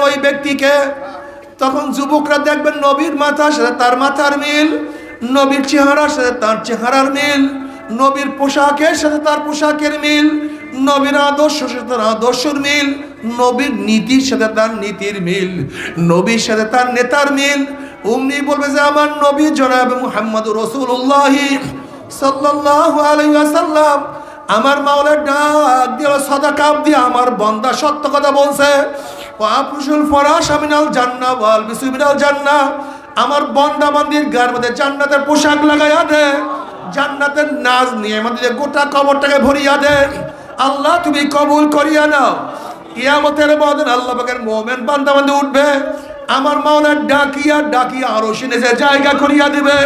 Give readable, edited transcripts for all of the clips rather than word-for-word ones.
ওই ব্যক্তিকে। তখন যুবকরা দেখবেন নবীর মাথার সাথে তার মাথার মিল, নবীর চেহারার সাথে তার চেহারার মিল, নবীর পোশাকের সাথে তার পোশাকের মিল, নবীর আদর্শের সাথে তার আদর্শের মিল, নবীর নীতির সাথে তার নীতির মিল, নবীর সাথে তার নেতার মিল। উনি বলবে যে আমার নবী জনাবে মুহাম্মদুর রাসূলুল্লাহ সাল্লাল্লাহু আলাইহি ওয়াসাল্লাম আমার মাওলার ডাক দিয়ে সাদাকা দিয়ে আমার বান্দা সত্য কথা বলছে। ওয়াফুশুল ফরাশা মিনাল জান্নাহ ওয়াল বিসু মিনাল জান্নাহ, আমার বান্দা বান্দির গায়ের মধ্যে জান্নাতের পোশাক লাগাইয়া দে, জান্নাতের নাজ নিয়ে আমাদের গোটা কবরটাকে ভরিয়া দে। আল্লাহ তুমি কবুল করিয়া নাও। কিয়ামতের দিন আল্লাহ পাকের মুমিন বান্দা বান্দি উঠবে, আমার মাওলার ডাকিয়া ডাকিয়া আরশে নিচে জায়গা করিয়া দিবে।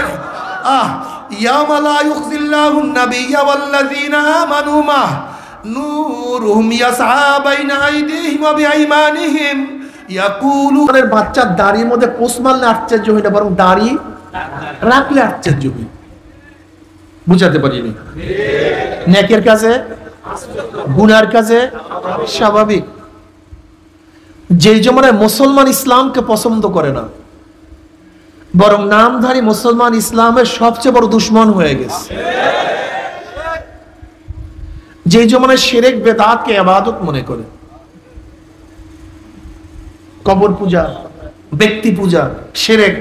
ইয়াওমা লা ইউখজিল্লাহুন নাবিয়্যা ওয়াল্লাযীনা আমানু মাহ নূরুহুম ইয়াসআ বাইনা আইদিহিম ওয়া বিআইমানিহিম ইয়াকুলুন। বাচ্চার দাড়ির মধ্যে পোষ মারলে আশ্চর্য হয় না, বরং দাড়ি রাখলে আশ্চর্য হয়। বুঝাতে পারিনি? নেকের কাজে গুনার কাজে স্বাভাবিক। যেই জমানায় মুসলমান ইসলামকে পছন্দ করে না, বরং নামধারী মুসলমান ইসলামের সবচেয়ে বড় দুশ্মন হয়ে গেছে। যেই জমানায় শিরক বেদাতকে ইবাদত মনে করে, কবর পূজা, ব্যক্তি পূজা, শিরক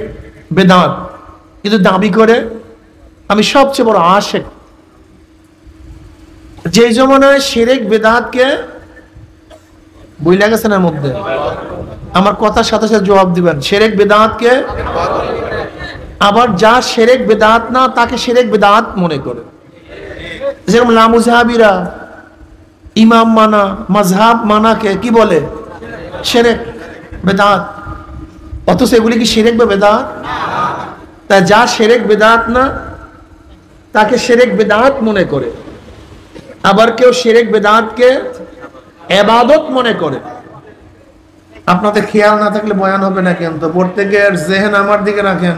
বেদাত, কিন্তু দাবি করে আমি সবচেয়ে বড় আশিক। যেই জমানায় শিরক বেদাতকে বই লাগেছে না মধ্যে, আমার কথার সাথে সাথে জবাব দিবেন, শিরক বেদাতকে, আবার যা শিরক বেদাত না তাকে শিরক বেদাত মনে করে। যেরকম লামুজাহাবিরা ইমাম মানা, মাযহাব মানাকে কি বলে? শিরক বেদাত। অথচ এগুলি কি শিরক বা বেদাত? তা যা শিরক বেদাত না তাকে শিরক বেদাত মনে করে। আবার কেউ শিরক বেদাতকে ইবাদত মনে করে। আপনাদের খেয়াল না থাকলে বয়ান হবে না, কিন্তু প্রত্যেকের জেহেন আমার দিকে রাখেন,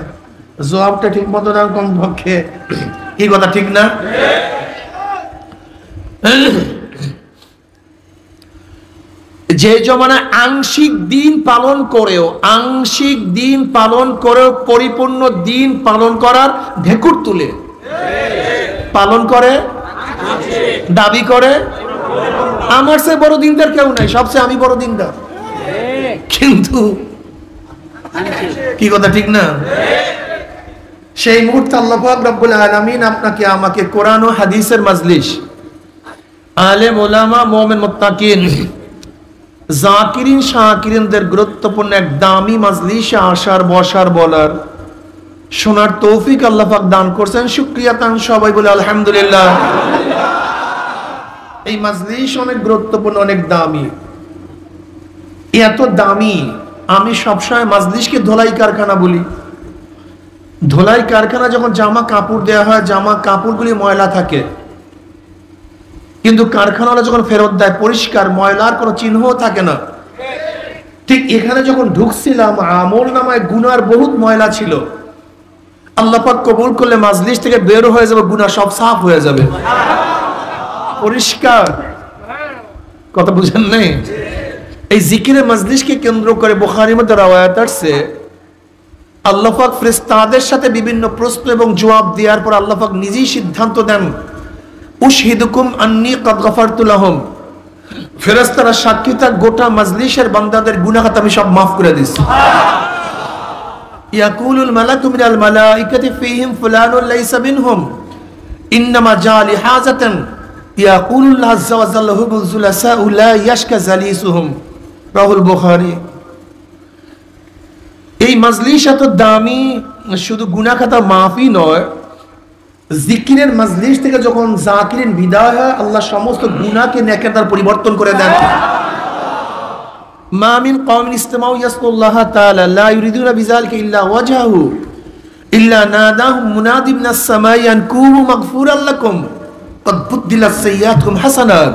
জবাবটা ঠিক মতো না কমপক্ষে। কি কথা ঠিক না? যে জমানায় আংশিক দিন পালন করেও পরিপূর্ণ দিন পালন করার ঢেকুর তুলে পালন করে, দাবি করে আমার চেয়ে বড় দিনদার কেউ নাই, সবচেয়ে আমি বড় দিনদার। কিন্তু কি কথা ঠিক না? সেই মুহূর্তে আল্লাহ পাক রব্বুল আলামিন আপনাকে আমাকে কোরআন ও হাদিসের মাজলিস, আলেম ওলামা, মুমিন মুত্তাকিন, জাকিরিন শাকিরিনদের গুরুত্বপূর্ণ এক দামি মাজলিসে আসার, বসার, বলার, শোনার তৌফিক আল্লাহ পাক দান করছেন। শুকরিয়া তান সবাই বলে আলহামদুলিল্লাহ। এই মাজলিস অনেক গুরুত্বপূর্ণ, অনেক দামি। এত দামি, আমি সবসময় মাজলিসকে ধোলাই কারখানা বলি। ধোলাই কারখানা যখন জামা কাপড় দেওয়া হয়, জামা কাপড়গুলি ময়লা থাকে, কিন্তু কারখানাওয়ালা যখন ফেরত দেয় পরিষ্কার, ময়লার কোনো চিহ্ন থাকে না। ঠিক এখানে যখন ঢুকছিলাম আমল নামায় গুনার বহুত ময়লা ছিল। আল্লাহ পাক কবুল করলে মাজলিস থেকে বের হয়ে যাবে, গুনাহ সব সাফ হয়ে যাবে, পরিষ্কার। কথা বুঝেন নাই? এই জিকিরের মাজলিসকে কেন্দ্র করে বুখারীর মধ্যে রওয়ায়াত আছে, আল্লাহ পাক ফেরেশতাদের সাথে বিভিন্ন প্রশ্ন এবং জবাব দেওয়ার পর আল্লাহ পাক নিজেই সিদ্ধান্ত দেন, উশহিদুকুম আন্নী ক্বাদ গফারতু লাহুম। ফেরেশতারা সাক্ষী থাক, গোটা মাজলিসের বান্দাদের গুনাহ খাতা আমি সব মাফ করে দিয়েছি। ইয়াকুলুল মালাকু মিনাল মালাইকাতি ফীহিম ফুলানুন লাইসা মিনহুম ইন্নামা জা লিহাজাতান ইয়াকুলুল্লাহু আযজা ওয়া জাল্লা হুবুল জুলাসাউ লা ইয়াশকা জালিসুহুম। রাহুল বুখারী। এই মাজলিস এত দামি, শুধু গুনাহ খাতা মাফই নয়, জিকিরের মাজলিস থেকে যখন জাকিরিন বিদায় হয়, আল্লাহ সমস্ত গুনাহকে নেকের দ্বারা পরিবর্তন করে দেন। মা মিন কওমিন ইসতামাউ ইয়াসকুল্লাহ তাআলা লা ইউরিদুনা বিযালিকা ইল্লা ওয়াজহু ইল্লা নাদাহুম মুনাদি মিনাস সামাই আন কুনু মাগফুরাল লাকুম ক্বাদ বুদ্দিলাস সাইয়্যাতুকুম হাসানাত।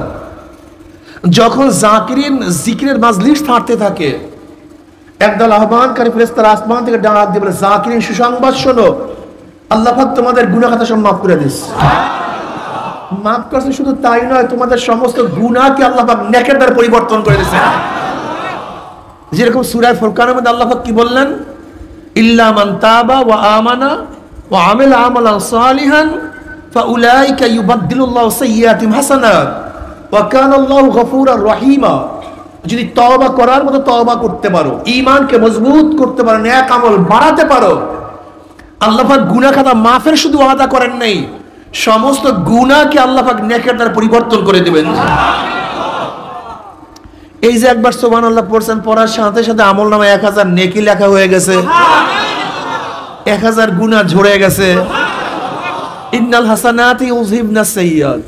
যখন জাকিরিন জিকিরের মাজলিস থাকতে থাকে, একদল আহ্বানকারী ফেরেশতারা আসমান থেকে ডাক দিয়ে বলে, জাকিরিন সুসংবাদ শোনো, আল্লাহ পাক তোমাদের গুনাহ খাতা সব মাফ করে দিয়েছে। মাফ করছে শুধু তাই নয়, তোমাদের সমস্ত গুনাহকে আল্লাহ পাক নেকের দ্বারা পরিবর্তন করে দিয়েছে। যেরকম সূরা ফুরকানের মধ্যে আল্লাহ পাক কি বললেন, ইল্লা মান তাবা ওয়া আমানা ওয়া আমিলা আমালান সালিহান ফাউলাইকা ইউবাদদিলুল্লাহু সাইয়্যাতিহিম হাসানাত ওয়া কানা আল্লাহু গফুরার রহিমা। যদি তওবা করার মতো তওবা করতে পারো, ঈমানকে মজবুত করতে পারো, নেক আমল বাড়াতে পারো, আল্লাহ পাক গুনাহ খাতা মাফের শুধু ওয়াদা করেন নাই, সমস্ত গুনাহকে আল্লাহ পাক নেকের দ্বারা পরিবর্তন করে দিবেন। এই যে একবার সুবহানাল্লাহ পড়ছেন, পড়ার সাথে সাথে আমলনামায় 1000 নেকি লেখা হয়ে গেছে, 1000 গুনাহ ঝরে গেছে। ইন্নাল হাসানাতি ইউযহিবনাস সাইয়্যাত।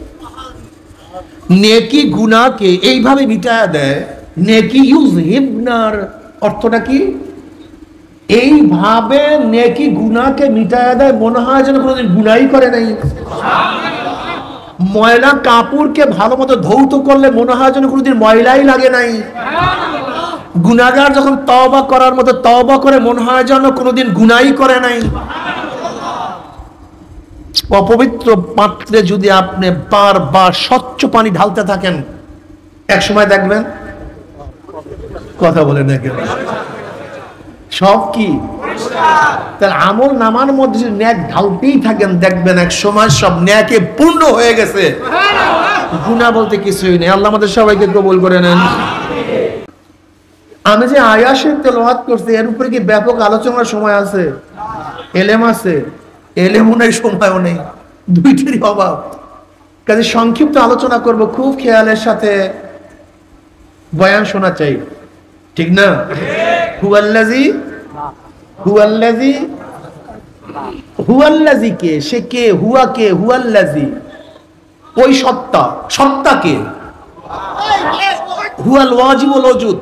নেকি গুনাহকে এইভাবে মিটায়া দেয়। নেকি ইউযহিবনার অর্থটা কি? এইভাবে নেকি গুনাহকে মিটায়া দেয়, মনে হয় যেন কোনোদিন গুনাহই করে নাই। ময়লা কাপড়কে ভালো মতো ধৌত করলে মনে হয় যেন কোনোদিন ময়লাই লাগে নাই। গুনাহগার যখন তওবা করার মতো তওবা করে, মনে হয় যেন কোনোদিন গুনাহই করে নাই। অপবিত্র পাত্রে যদি আপনি বারবার স্বচ্ছ পানি ঢালতে থাকেন, এক সময় দেখবেন, কথা বলেন না কেন, সব কি তার আমল নামার মধ্যে যদি নেক ঢালতেই থাকেন, দেখবেন এক সময় সব নেকে পূর্ণ হয়ে গেছে, গুনাহ বলতে কিছুই নেই। আল্লাহ আমাদের সবাইকে কবুল করে নেন। আমি যে আয়াতের তেলাওয়াত করছি, এর উপরে কি ব্যাপক আলোচনার সময় আছে? এলেম আছে? এলেমও নেই, সময়ও নেই, দুইটারই অভাব। কাজে সংক্ষিপ্ত আলোচনা করব, খুব খেয়ালের সাথে বয়ান শোনা চাই, ঠিক না? হুয়াল্লাযী কে? সে কে? হুয়া কে? হুয়াল্লাযী, ওই সত্তা। সত্তা কে? হুয়াল ওয়াজিবুল ওজুদ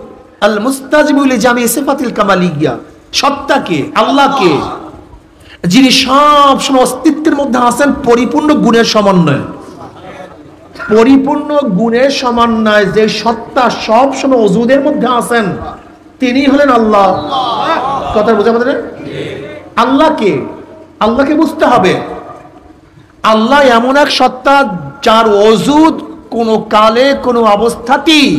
আল মুস্তাজিবু লিজামি সিফাতিল কামালিয়্যা। সত্তা কে? আল্লাহ কে? যিনি সব সময় অস্তিত্বের মধ্যে আছেন, পরিপূর্ণ গুণের সমন্বয়। পরিপূর্ণ গুণের সমন্বয় যে সত্তা সব সময় ওজুদের মধ্যে আছেন, তিনি হলেন আল্লাহ। কথা বুঝা আমাদের? আল্লাহকে, আল্লাহকে বুঝতে হবে। আল্লাহ এমন এক সত্তা যার ওজুদ কোন কালে কোন অবস্থাতেই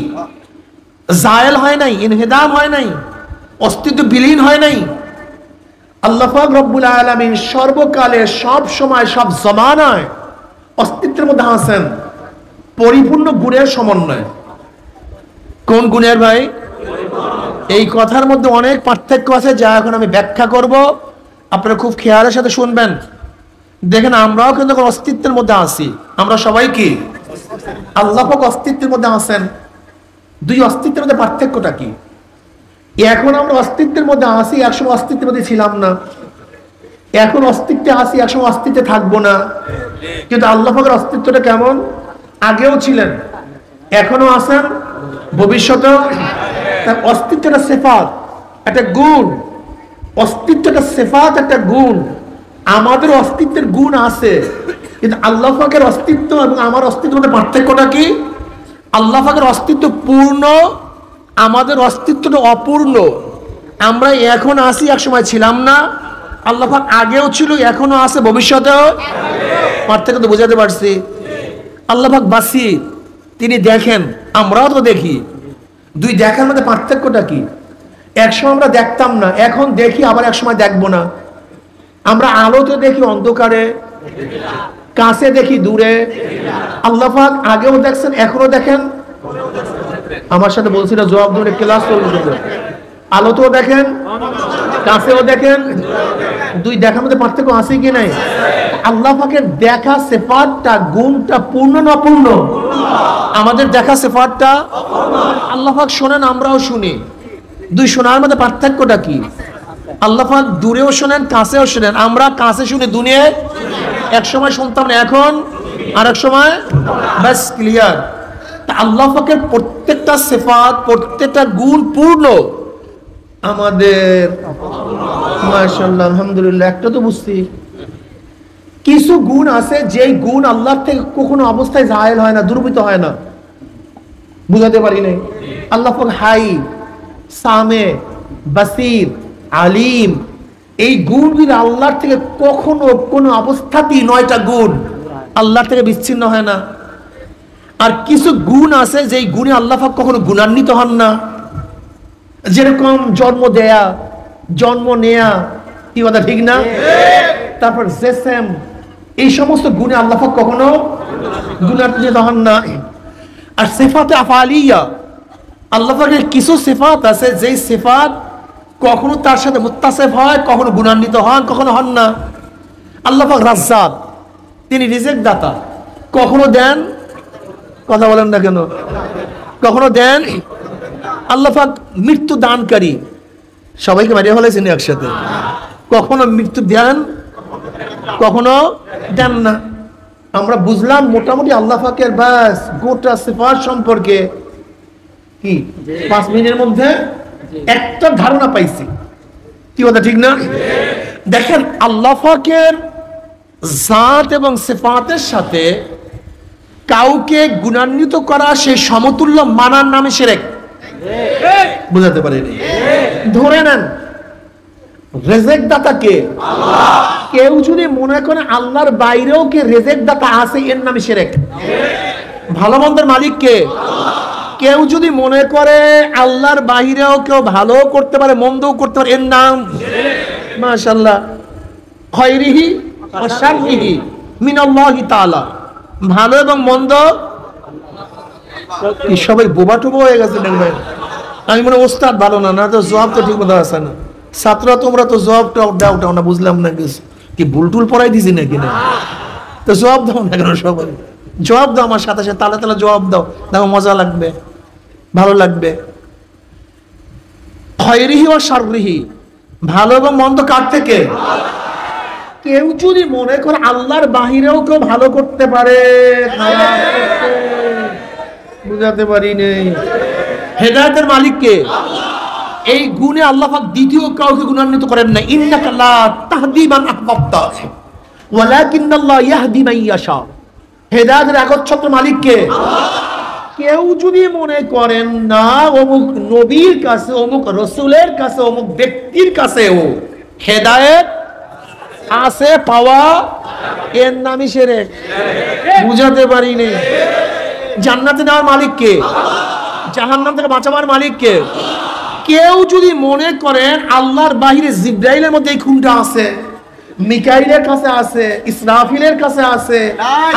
জায়েল হয় নাই, ইনহিদাম হয় নাই, অস্তিত্ব বিলীন হয় নাই। আল্লাহ পাক রব্বুল আলামিন সর্বকালে, সব সময়, সব জমানায় অস্তিত্বের মধ্যে আছেন, পরিপূর্ণ গুণের সমন্বয়। কোন গুণের ভাই? এই কথার মধ্যে অনেক পার্থক্য আছে, যা এখন আমি ব্যাখ্যা করব, আপনারা খুব খেয়ালের সাথে শুনবেন। দেখেন, আমরাও কিন্তু অস্তিত্বের মধ্যে আছি। আমরা সবাই কি? আল্লাহ পাক অস্তিত্বের মধ্যে আছেন। দুই অস্তিত্বের মধ্যে পার্থক্যটা কি? এখন আমরা অস্তিত্বের মধ্যে আছি, একসময় অস্তিত্বের মধ্যে ছিলাম না। এখন অস্তিত্বে আছি, একসময় অস্তিত্বে থাকবো না। কিন্তু আল্লাহ পাকের অস্তিত্বটা কেমন? আগেও ছিলেন, এখনো আছেন, ভবিষ্যতেও। তার অস্তিত্বটা সিফাত, একটা গুণ। অস্তিত্বটা সিফাত, একটা গুণ। আমাদের অস্তিত্বের গুণ আছে, কিন্তু আল্লাহ পাকের অস্তিত্ব এবং আমার অস্তিত্বের মধ্যে পার্থক্যটা কি? আল্লাহ পাকের অস্তিত্ব পূর্ণ, আমাদের অস্তিত্বটা অপূর্ণ। আমরা এখন আছি, একসময় ছিলাম না। আল্লাহ পাক আগেও ছিল, এখনো আছে, ভবিষ্যতেও। পার্থক্য তো বোঝাতে পারছি। আল্লাহ পাক বাসির, তিনি দেখেন, আমরাও তো দেখি। দুই দেখার মধ্যে পার্থক্যটা কি? একসময় আমরা দেখতাম না, এখন দেখি, আবার একসময় দেখবো না। আমরা আলোতে দেখি, অন্ধকারে, কাছে দেখি, দূরে। আল্লাহ পাক আগেও দেখছেন, এখনো দেখেন। আমার সাথে বলছি না, জবাব ধরে ক্লাস চলছে। আলোতেও দেখেন, কাছেও দেখেন। দুই দেখার মধ্যে পার্থক্য আছে কি নাই? আল্লাহ পাকের দেখা সিফাতটা, গুণটা পূর্ণ না অপূর্ণ? আমাদের দেখা সিফাতটা আল্লাহ পাক শোনেন, আমরাও শুনি। দুই শোনার মধ্যে পার্থক্যটা কি? আল্লাহ পাক দূরেও শোনেন, কাছেও শোনেন। আমরা কাছে শুনি, দুনিয়ায় এক সময় শুনতাম না, এখন আর এক সময়। ব্যাস, ক্লিয়ার। আল্লাহ পাকের প্রত্যেকটা সিফাত, প্রত্যেকটা গুণ পূর্ণ। আমাদের মাশাআল্লাহ, আলহামদুলিল্লাহ, একটা তো বুঝছি। কিছু গুণ আছে, যেই গুণ আল্লাহ থেকে কখনো অবস্থায় জায়েল হয় না, দুর্বৃত হয় না। বুঝাতে পারি নাই? আল্লাহ পাক হাই, সামে, বাসির, আলিম, এই গুণগুলো আল্লাহর থেকে কখনো কোনো অবস্থাতেই, 9টা গুণ আল্লাহর থেকে বিচ্ছিন্ন হয় না। আর কিছু গুণ আছে, যেই গুণে আল্লাহ পাক কখনো গুণান্বিত হন না। যেরকম জন্ম দেয়া, জন্ম নেয়া, কি কথা ঠিক না? তারপর জেসেম, এই সমস্ত গুণে আল্লাহ পাক কখনো গুণান্বিত হন না। আর সিফাতে আফআলিয়া, আল্লাহ পাকের কিছু সিফাত আছে যেই সিফাত কখনো তার সাথে মুত্তাসিফ হয়, কখনো গুণান্বিত হন, কখনো হন না। আল্লাহ পাক রাজ্জাক, তিনি রিজিক দাতা, কখনো দেন, কথা বলেন না কেন, কখনো দেন। আল্লাহ পাক মৃত্যু দানকারী, সবাইকে মারিয়ে ফেলেছেন একসাথে, কখনো মৃত্যু দেন, কখনো দেন না। আমরা বুঝলাম মোটামুটি আল্লাহ পাকের বাস গোটা সিফাত সম্পর্কে কি 5 মিনিটের মধ্যে একটা ধারণা পাইছি, কি কথা ঠিক না? দেখেন আল্লাহ পাকের জাত এবং সিফাতের সাথে কাউকে গুণান্বিত করা, সেই সমতুল্য মানার নামে শিরক। বুঝাতে পারিনি? ধরে নেন রিজিক দাতা কে? আল্লাহ। কেউ যদি মনে করে আল্লাহর বাইরেও কে রিজিক দাতা আছে, এর নামে শিরক। ভালো মন্দের মালিক কে? আল্লাহ। কেউ যদি মনে করে আল্লাহর বাইরেও কেউ ভালো করতে পারে, মন্দও করতে পারে, এর নাম শিরক। মাশাআল্লাহ। খায়রিহি ওয়া শাররিহি মিনাল্লাহি তাআলা, ভালো এবং মন্দ কি সবাই বোবা টোবা হয়ে গেছে দেখবেন। আমি মনে ওস্তাদ ভালো না, না তো জবাব তো ঠিক মতো আসে না। ছাত্ররা তোমরা তো জবাবটা দাও না, বুঝলাম না কি ভুল টুল পড়াই দিছি নাকি না? তো জবাব দাও না কেন সবাই? জবাব দাও আমার সাথে সাথে, তালে তালে জবাব দাও, দেখো মজা লাগবে, ভালো লাগবে। খায়রিহি ওয়া শাররিহি, ভালো এবং মন্দ কার থেকে? কেউ যদি মনে করে আল্লাহর বাহিরেও কেউ ভালো করতে পারে, বুঝাতে পারি নেই। হেদায়েতের মালিক কে? আল্লাহ। এই গুণে আল্লাহ পাক দ্বিতীয় কাউকে গুণান্বিত করেন না। ইন্নাকা লা তাহদি মান আহবাবতা ওয়ালাকিন্নাল্লাহ ইয়াহদি মান ইয়াশা। হেদায়েতের একচ্ছত্র মালিক কে? আল্লাহ। কেউ যদি মনে করেন না অমুক নবীর কাছে, অমুক রাসূলের কাছে, অমুক ব্যক্তির কাছেও হেদায়েত আছে পাওয়া, এর নামই শিরক। বুঝাতে পারি নেই? জান্নাতে নেওয়ার মালিক কে? আল্লাহ। জাহান্নাম থেকে বাঁচাবার মালিক কে? কেউ যদি মনে করেন আল্লাহর বাহিরে জিবরাইলের মধ্যে এই খুনটা আছে, মিকাইলের কাছে আছে, ইসরাফিলের কাছে আছে,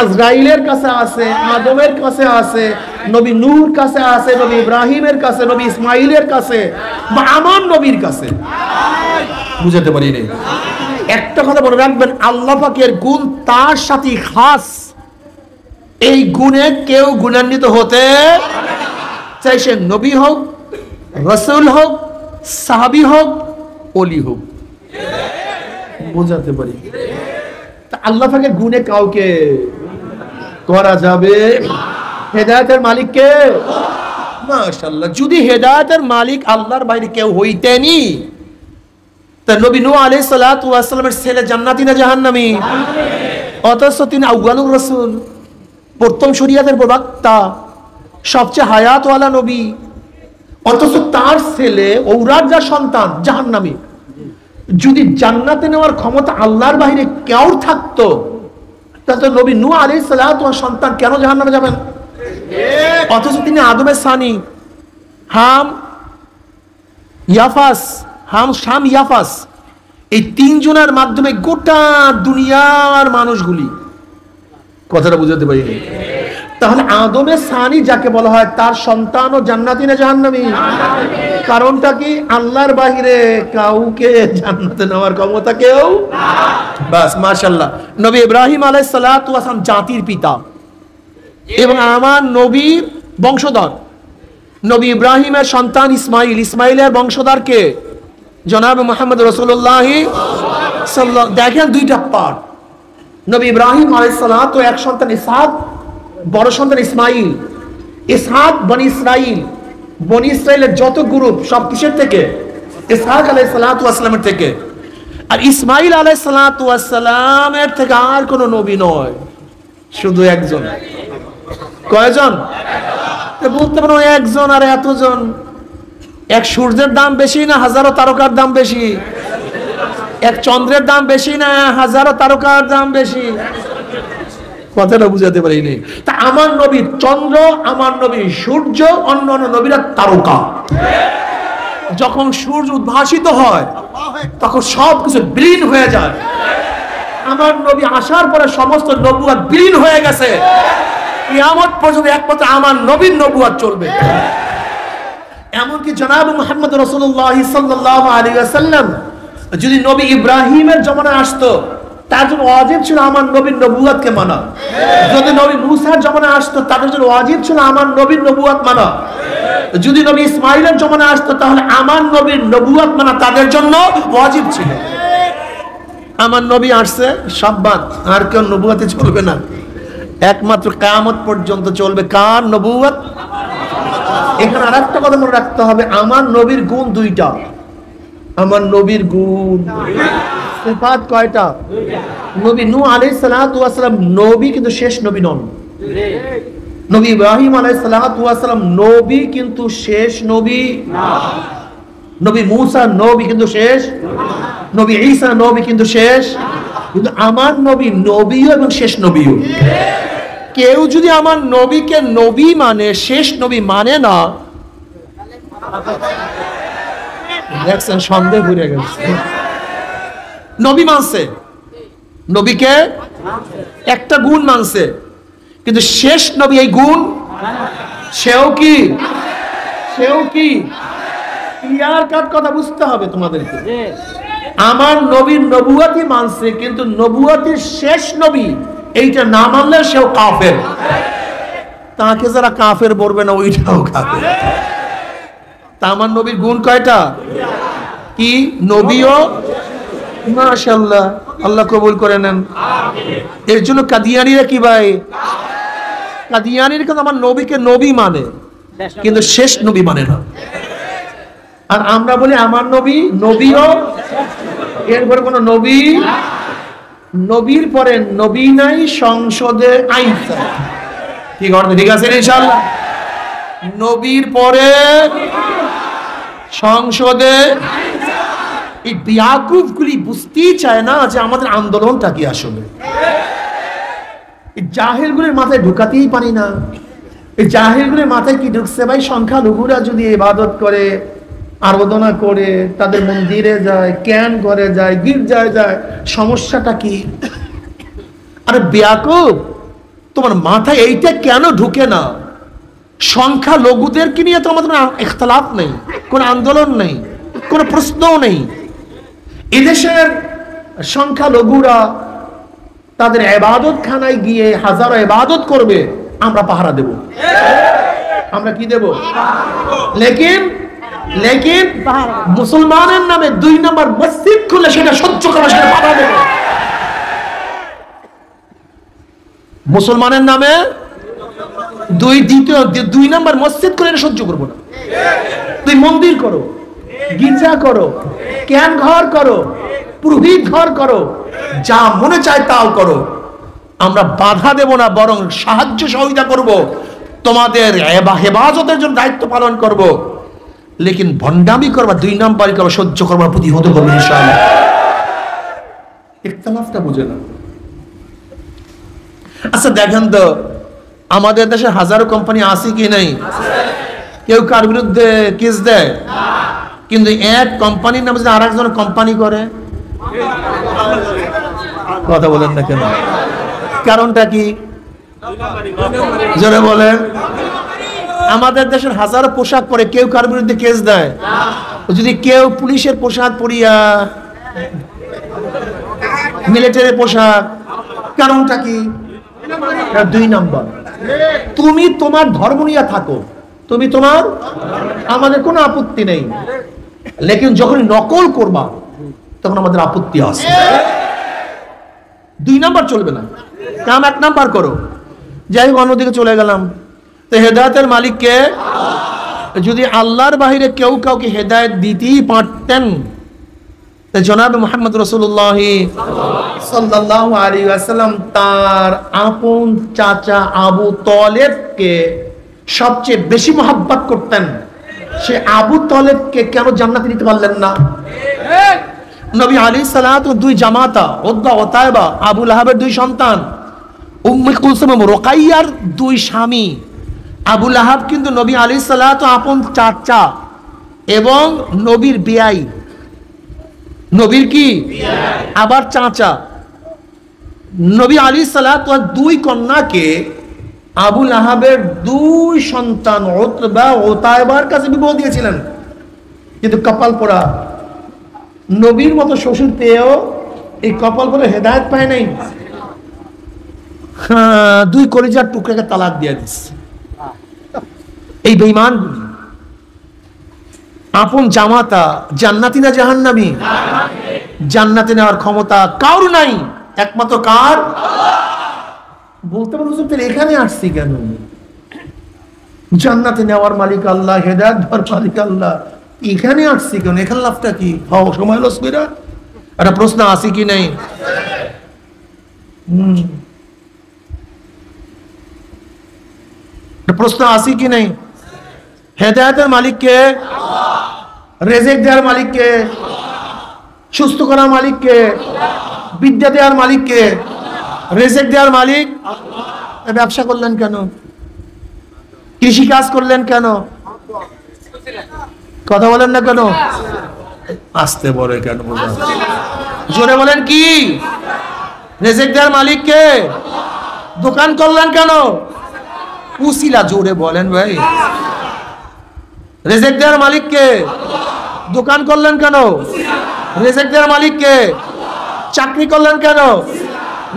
আজরাইলের কাছে আছে, আদমের কাছে আছে, নবী নূহর কাছে আছে, নবী ইব্রাহিমের কাছে, নবী ইসমাইলের কাছে, বা আমার নবীর কাছে, বুঝাতে পারি না। একটা কথা মনে রাখবেন, আল্লাহ পাকের গুণ তার সাথে খাস। এই গুণে কেউ গুণান্বিত হতে, চাই সে নবী হোক, রাসূল হোক, সাহাবী হোক, ওলি হোক। বুঝাতে পারি? তা আল্লাহ পাকের গুণে কাউকে করা যাবে? হেদায়েতের মালিক কে? মাশাআল্লাহ। যদি হেদায়েতের মালিক আল্লাহর বাইরে কেউ হইতেনি, তা নবী নূহ আলাইহিস সালাতু ওয়াস সালামের ছেলে জান্নাতি না জাহান্নামী? অথচ তিনি আউয়ালুর রাসূল, প্রথম শরীয়তের প্রবক্তা, সবচেয়ে হায়াতওয়ালা নবী, অথচ তার ছেলে ঔরার যা সন্তান জাহান্নামী। যদি জান্নাতে নেওয়ার ক্ষমতা আল্লাহর বাইরে কেউ থাকতো, তাহলে নবী নূহ আলাইহিস সালাতু ওয়াস সন্তান কেন জাহান্নামে যাবেন? অথচ তিনি আদমের সানি, হাম ইয়াফাস, শাম ইয়াফাস, এই তিনজনের মাধ্যমে গোটা দুনিয়ার মানুষগুলি, কথাটা বুঝাতে পারি। তাহলে আদমের সানি যাকে বলা হয়, তার সন্তান ও জান্নাতি না জাহান্নামী? কারণটা কি? আল্লাহর বাহিরে কাউকে জান্নাতে নেওয়ার ক্ষমতা কেউ না। বাস মাশাআল্লাহ। নবী ইব্রাহিম আলাইহিস সালাতু ওয়াস সালাম জাতির পিতা এবং আমার নবীর বংশধর। নবী ইব্রাহিমের সন্তান ইসমাইল, ইসমাইলের বংশধর কে? জনাব মুহাম্মদ রাসূলুল্লাহ সাল্লাল্লাহু। দেখেন দুইটা পার্ট। নবী ইব্রাহিম আলাইহিস সালাতু এক সন্তান ইসহাক, বড় সন্তান ইসমাইল। ইসহাক বনি ইসরাইল, বনি ইসরাইলের যত গ্রুপ সব কিসের থেকে? ইসহাক আলাইহিস সালাতু ওয়াস সালামের থেকে। আর ইসমাইল আলাইহিস সালাতু ওয়াস সালামের থেকে আর কোন নবী নয়, শুধু একজন। কয়জন? বলতে পারো একজন। আর এতজন, এক সূর্যের দাম বেশি না হাজারো তারকার দাম বেশি? এক চন্দ্রের দাম বেশি না হাজারো তারকার দাম বেশি? কথাটা বুঝাতে পারি নাই। তা আমার নবী চন্দ্র, আমার নবী সূর্য, অন্য অন্য নবীরা তারকা। যখন সূর্য উদ্ভাসিত হয় তখন সবকিছু বিলীন হয়ে যায়। আমার নবী আসার পরে সমস্ত নবুয়ত বিলীন হয়ে গেছে। কিয়ামত পর্যন্ত একমাত্র আমার নবীর নবুয়ত চলবে। এমনকি জনাব মুহাম্মদ রাসূলুল্লাহ সাল্লাল্লাহু আলাইহি ওয়াসাল্লাম যদি নবী ইব্রাহিমের জমানায় আসতো, তার জন্য ওয়াজিব ছিল আমার নবীর নবুয়তকে মানা। যদি নবী মুসার জমানায় আসতো, তাদের জন্য ওয়াজিব ছিল আমার নবীর নবুয়ত মানা। যদি নবী ইসমাইলের জমানায় আসতো, তাহলে আমার নবীর নবুয়ত মানা তাদের জন্য ওয়াজিব ছিল। আমার নবী আসছে, সব বাদ, আর কেউ নবুয়তে চলবে না। একমাত্র কিয়ামত পর্যন্ত চলবে কার নবুয়ত? এখানে আরেকটা কথা মনে রাখতে হবে, আমার নবীর গুণ দুইটা। আমার নবীর গুণ সিফাত কয়টা? নবী নূহ আলাইহিস সালাতু ওয়াস সালাম নবী, কিন্তু শেষ নবী নন। নবী ইব্রাহিম আলাইহিস সালাতু ওয়াস সালাম নবী, কিন্তু শেষ নবী না। নবী মূসা নবী, কিন্তু শেষ। নবী ঈসা নবী, কিন্তু শেষ। কিন্তু আমার নবী নবীও এবং শেষ নবীও। কেউ যদি আমার নবীকে নবী মানে, শেষ নবী মানে না, দেখছেন সন্দেহ ঘুরে গেছে। নবী মানছে, নবীকে একটা গুণ মানছে, কিন্তু শেষ নবী এই গুণ সেও কি ক্লিয়ার কাট কথা বুঝতে হবে তোমাদেরকে। আমার নবীর নবুয়তই মানছে, কিন্তু নবুয়তের শেষ নবী এইটা না মানলে সেও কাফের। তাকে যারা কাফের বলবে না, ওইটাও কাফের। তা আমার নবীর গুণ কয়টা? কি? নবীও, মাশাআল্লাহ, আল্লাহ কবুল করে নেন। এর জন্য কাদিয়ানীরা কি ভাই? কাদিয়ানীরা কিন্তু আমার নবীকে নবী মানে, কিন্তু শেষ নবী মানে না। আর আমরা বলি আমার নবী নবীও, এরপরে কোন নবী, নবীর পরে নবী নাই, সংসদে আইন। ঠিক আছে, ঠিক আছে ইনশাআল্লাহ। নবীর পরে সংসদে, এই বিয়াকুফগুলি বুঝতেই চায় না যে আমাদের আন্দোলনটা কি আসলে। এই জাহেলগুলির মাথায় ঢুকাতেই পারি না। এই জাহেলগুলির মাথায় কি ঢুকছে ভাই? সংখ্যালঘুরা যদি ইবাদত করে, আরাধনা করে, তাদের মন্দিরে যায়, ক্যান করে যায়, গির্জায় যায়, সমস্যাটা কি? আরে বিয়াকুফ, তোমার মাথায় এইটা কেন ঢুকে না? সংখ্যালঘুদেরকে নিয়ে তো আমাদের ইখতিলাফ নেই, কোন আন্দোলন নেই, কোন প্রশ্নও নেই। এদেশের সংখ্যালঘুরা তাদের ইবাদত খানায় গিয়ে হাজারো ইবাদত করবে, আমরা পাহারা দেব। আমরা কি দেব? লেকিন মুসলমানের নামে 2 নম্বর মসজিদ খুলে সেটা সহ্য করা, সেটা বাধা দেব। মুসলমানের নামে 2 নম্বর মসজিদ করে এটা সহ্য করবো না। তুই মন্দির করো, গির্জা করো, ক্যান ঘর করো, পুরোহিত ঘর করো, যা মনে চায় তাও করো, আমরা বাধা দেব না, বরং সাহায্য সহযোগিতা করব, তোমাদের হেফাজতের জন্য দায়িত্ব পালন করব। লেকিন ভণ্ডামি করবা, 2 নম্বরই করবা, সহ্য করবার প্রতিহত করবো ইনশাআল্লাহ। ইখতিলাফটা বুঝে না। আচ্ছা দেখেন তো, আমাদের দেশে হাজারো কোম্পানি আছে কি নাই? কেউ কার বিরুদ্ধে কেস দেয়, কিন্তু এক কোম্পানির নামে যদি আরেকজন কোম্পানি করে, কথা বলেন না কেন? কারণটা কি? জোরে বলেন। আমাদের দেশের হাজারো পোশাক পরে, কেউ কার বিরুদ্ধে কেস দেয়? যদি কেউ পুলিশের পোশাক পরিয়া, মিলিটারি পোশাক, কারণটা কি? 2 নম্বর। তুমি তোমার ধর্ম নিয়ে থাকো, তুমি তোমার, আমাদের কোনো আপত্তি নেই। লেকিন যখন নকল করবা, তখন আমাদের আপত্তি আছে। 2 নম্বর চলবে না, কাম 1 নম্বর করো। যাই হোক, অন্যদিকে চলে গেলাম। তো হেদায়েতের মালিককে, যদি আল্লাহর বাহিরে কেউ কাউকে হেদায়েত দিতেই পারতেন, জনাব মুহাম্মদ রাসূলুল্লাহ সাল্লাল্লাহু আলাইহি ওয়াসাল্লাম তার আপন চাচা আবু তালেবকে সবচেয়ে বেশি মহব্বত করতেন। সে আবু তালেবকে কেন জান্নাতে নিতে পারলেন না? নবী আলাইহিস সালাতু 2 জামাতা, উতবা ও তায়বা, আবু লাহাবের 2 সন্তান, উম্মে কুলসুম ও রুকাইয়ার 2 স্বামী। আবু লাহাব কিন্তু নবী আলাইহিস সালাতু আপন চাচা, এবং নবীর বিয়াই, নবীর কি আবার চাচা। নবী আলাইহিস সালাতু ওয়াস দুই কন্যাকে আবুল আহাবের দুই সন্তান উতবা ও তাইবার কাছে বিবাহ দিয়েছিলেন, কিন্তু কপাল পোড়া, নবীর মতো শ্বশুর পেয়েও এই কপাল পোড়া হেদায়েত পায় নাই। দুই কলিজার টুকরাকে তালাক দিয়ে দিচ্ছে। এই বেঈমান আপন জামাতা জান্নাতি না জাহান্নামী? জান্নাতে নেওয়ার ক্ষমতা কার নাই, একমাত্র কার? বলতে পারো হুজুর এখানে আসছি কেন? জান্নাতে নেওয়ার মালিক আল্লাহ, হেদায়েত দেওয়ার মালিক আল্লাহ, এখানে আসছি কেন? এখানে লাভটা কি? সময় লস কইরা একটা প্রশ্ন আছে কি নাই? প্রশ্ন আছে কি নাই? হেদায়েতের মালিক কে? রেজেক দেওয়ার মালিক কে? সুস্থ করার মালিক কে? বিদ্যা দেওয়ার মালিক কে? রেজেক দেওয়ার মালিক। ব্যবসা করলেন কেন? কৃষি কাজ করলেন কেন? কথা বলেন না কেন? আসতে বলে কেন? জোরে বলেন কি? রেজেক দেওয়ার মালিক কে? দোকান করলেন কেন? উসিলা, জোরে বলেন ভাই। রেজেক দেওয়ার মালিক কে? দোকান করলেন কেন? রেজেক দেওয়ার মালিক কে? চাকরি করলেন কেন?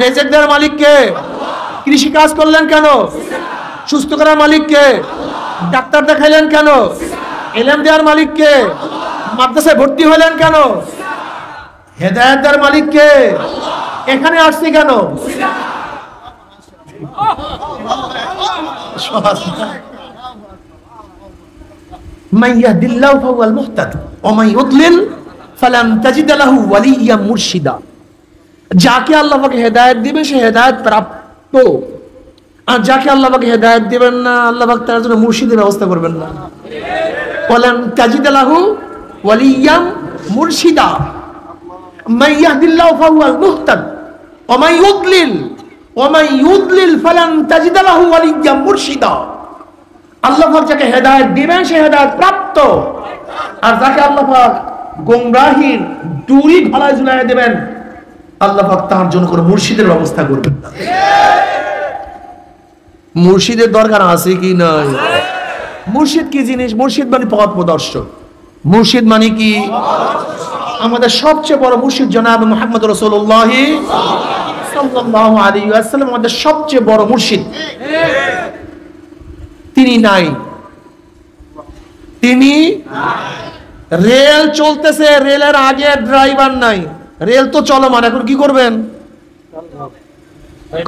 রেজেক দেওয়ার মালিক কে? কৃষি কাজ করলেন কেন? সুস্থ করার মালিক কে? ডাক্তার দেখাইলেন কেন? ইলম দেওয়ার মালিক কে? মাদ্রাসায় ভর্তি হলেন কেন? হেদায়েত দেওয়ার মালিক কে? এখানে আসছি কেন? মান ইয়াহদিল্লাহু ফাহুয়াল মুহতাদ ওয়া মান ইউদ্লিল ফালান তাজিদ লাহু ওয়ালিয়্যাম মুরশিদা। যাকে আল্লাহ পাক হেদায়েত দিবেন সে হেদায়েত প্রাপ্ত, আর যাকে আল্লাহ পাক হেদায়েত দিবেন না আল্লাহ পাক তার জন্য মুর্শিদের ব্যবস্থা করবেন না। ফালান তাজিদ লাহু ওয়ালিয়্যাম মুরশিদা। মান ইয়াহদিল্লাহু ফাহুয়াল মুহতাদ ওয়া মান ইউদ্লিল ফালান তাজিদ লাহু ওয়ালিয়্যাম মুরশিদা। আল্লাহ পাক যাকে হেদায়েত দিবেন সে হেদায়েত প্রাপ্ত, আর যাকে আল্লাহ পাক গোমরাহির ডুরি গলায় ঝুলাইয়া দেবেন আল্লাহ পাক তার জন্য কোনো মুর্শিদের ব্যবস্থা করবেন না। মুর্শিদের দরকার আছে কি নাই? মুর্শিদ কি জিনিস? মুর্শিদ মানে পথ প্রদর্শক। মুর্শিদ মানে কি? আমাদের সবচেয়ে বড় মুর্শিদ জনাব মুহাম্মদ রাসূলুল্লাহ সাল্লাল্লাহু আলাইহি ওয়াসাল্লাম আমাদের সবচেয়ে বড় মুর্শিদ। তিনি নাই, তিনি রেল চলতেছে, রেলের আগে ড্রাইভার নাই, রেল তো চলমান, এখন কি করবেন?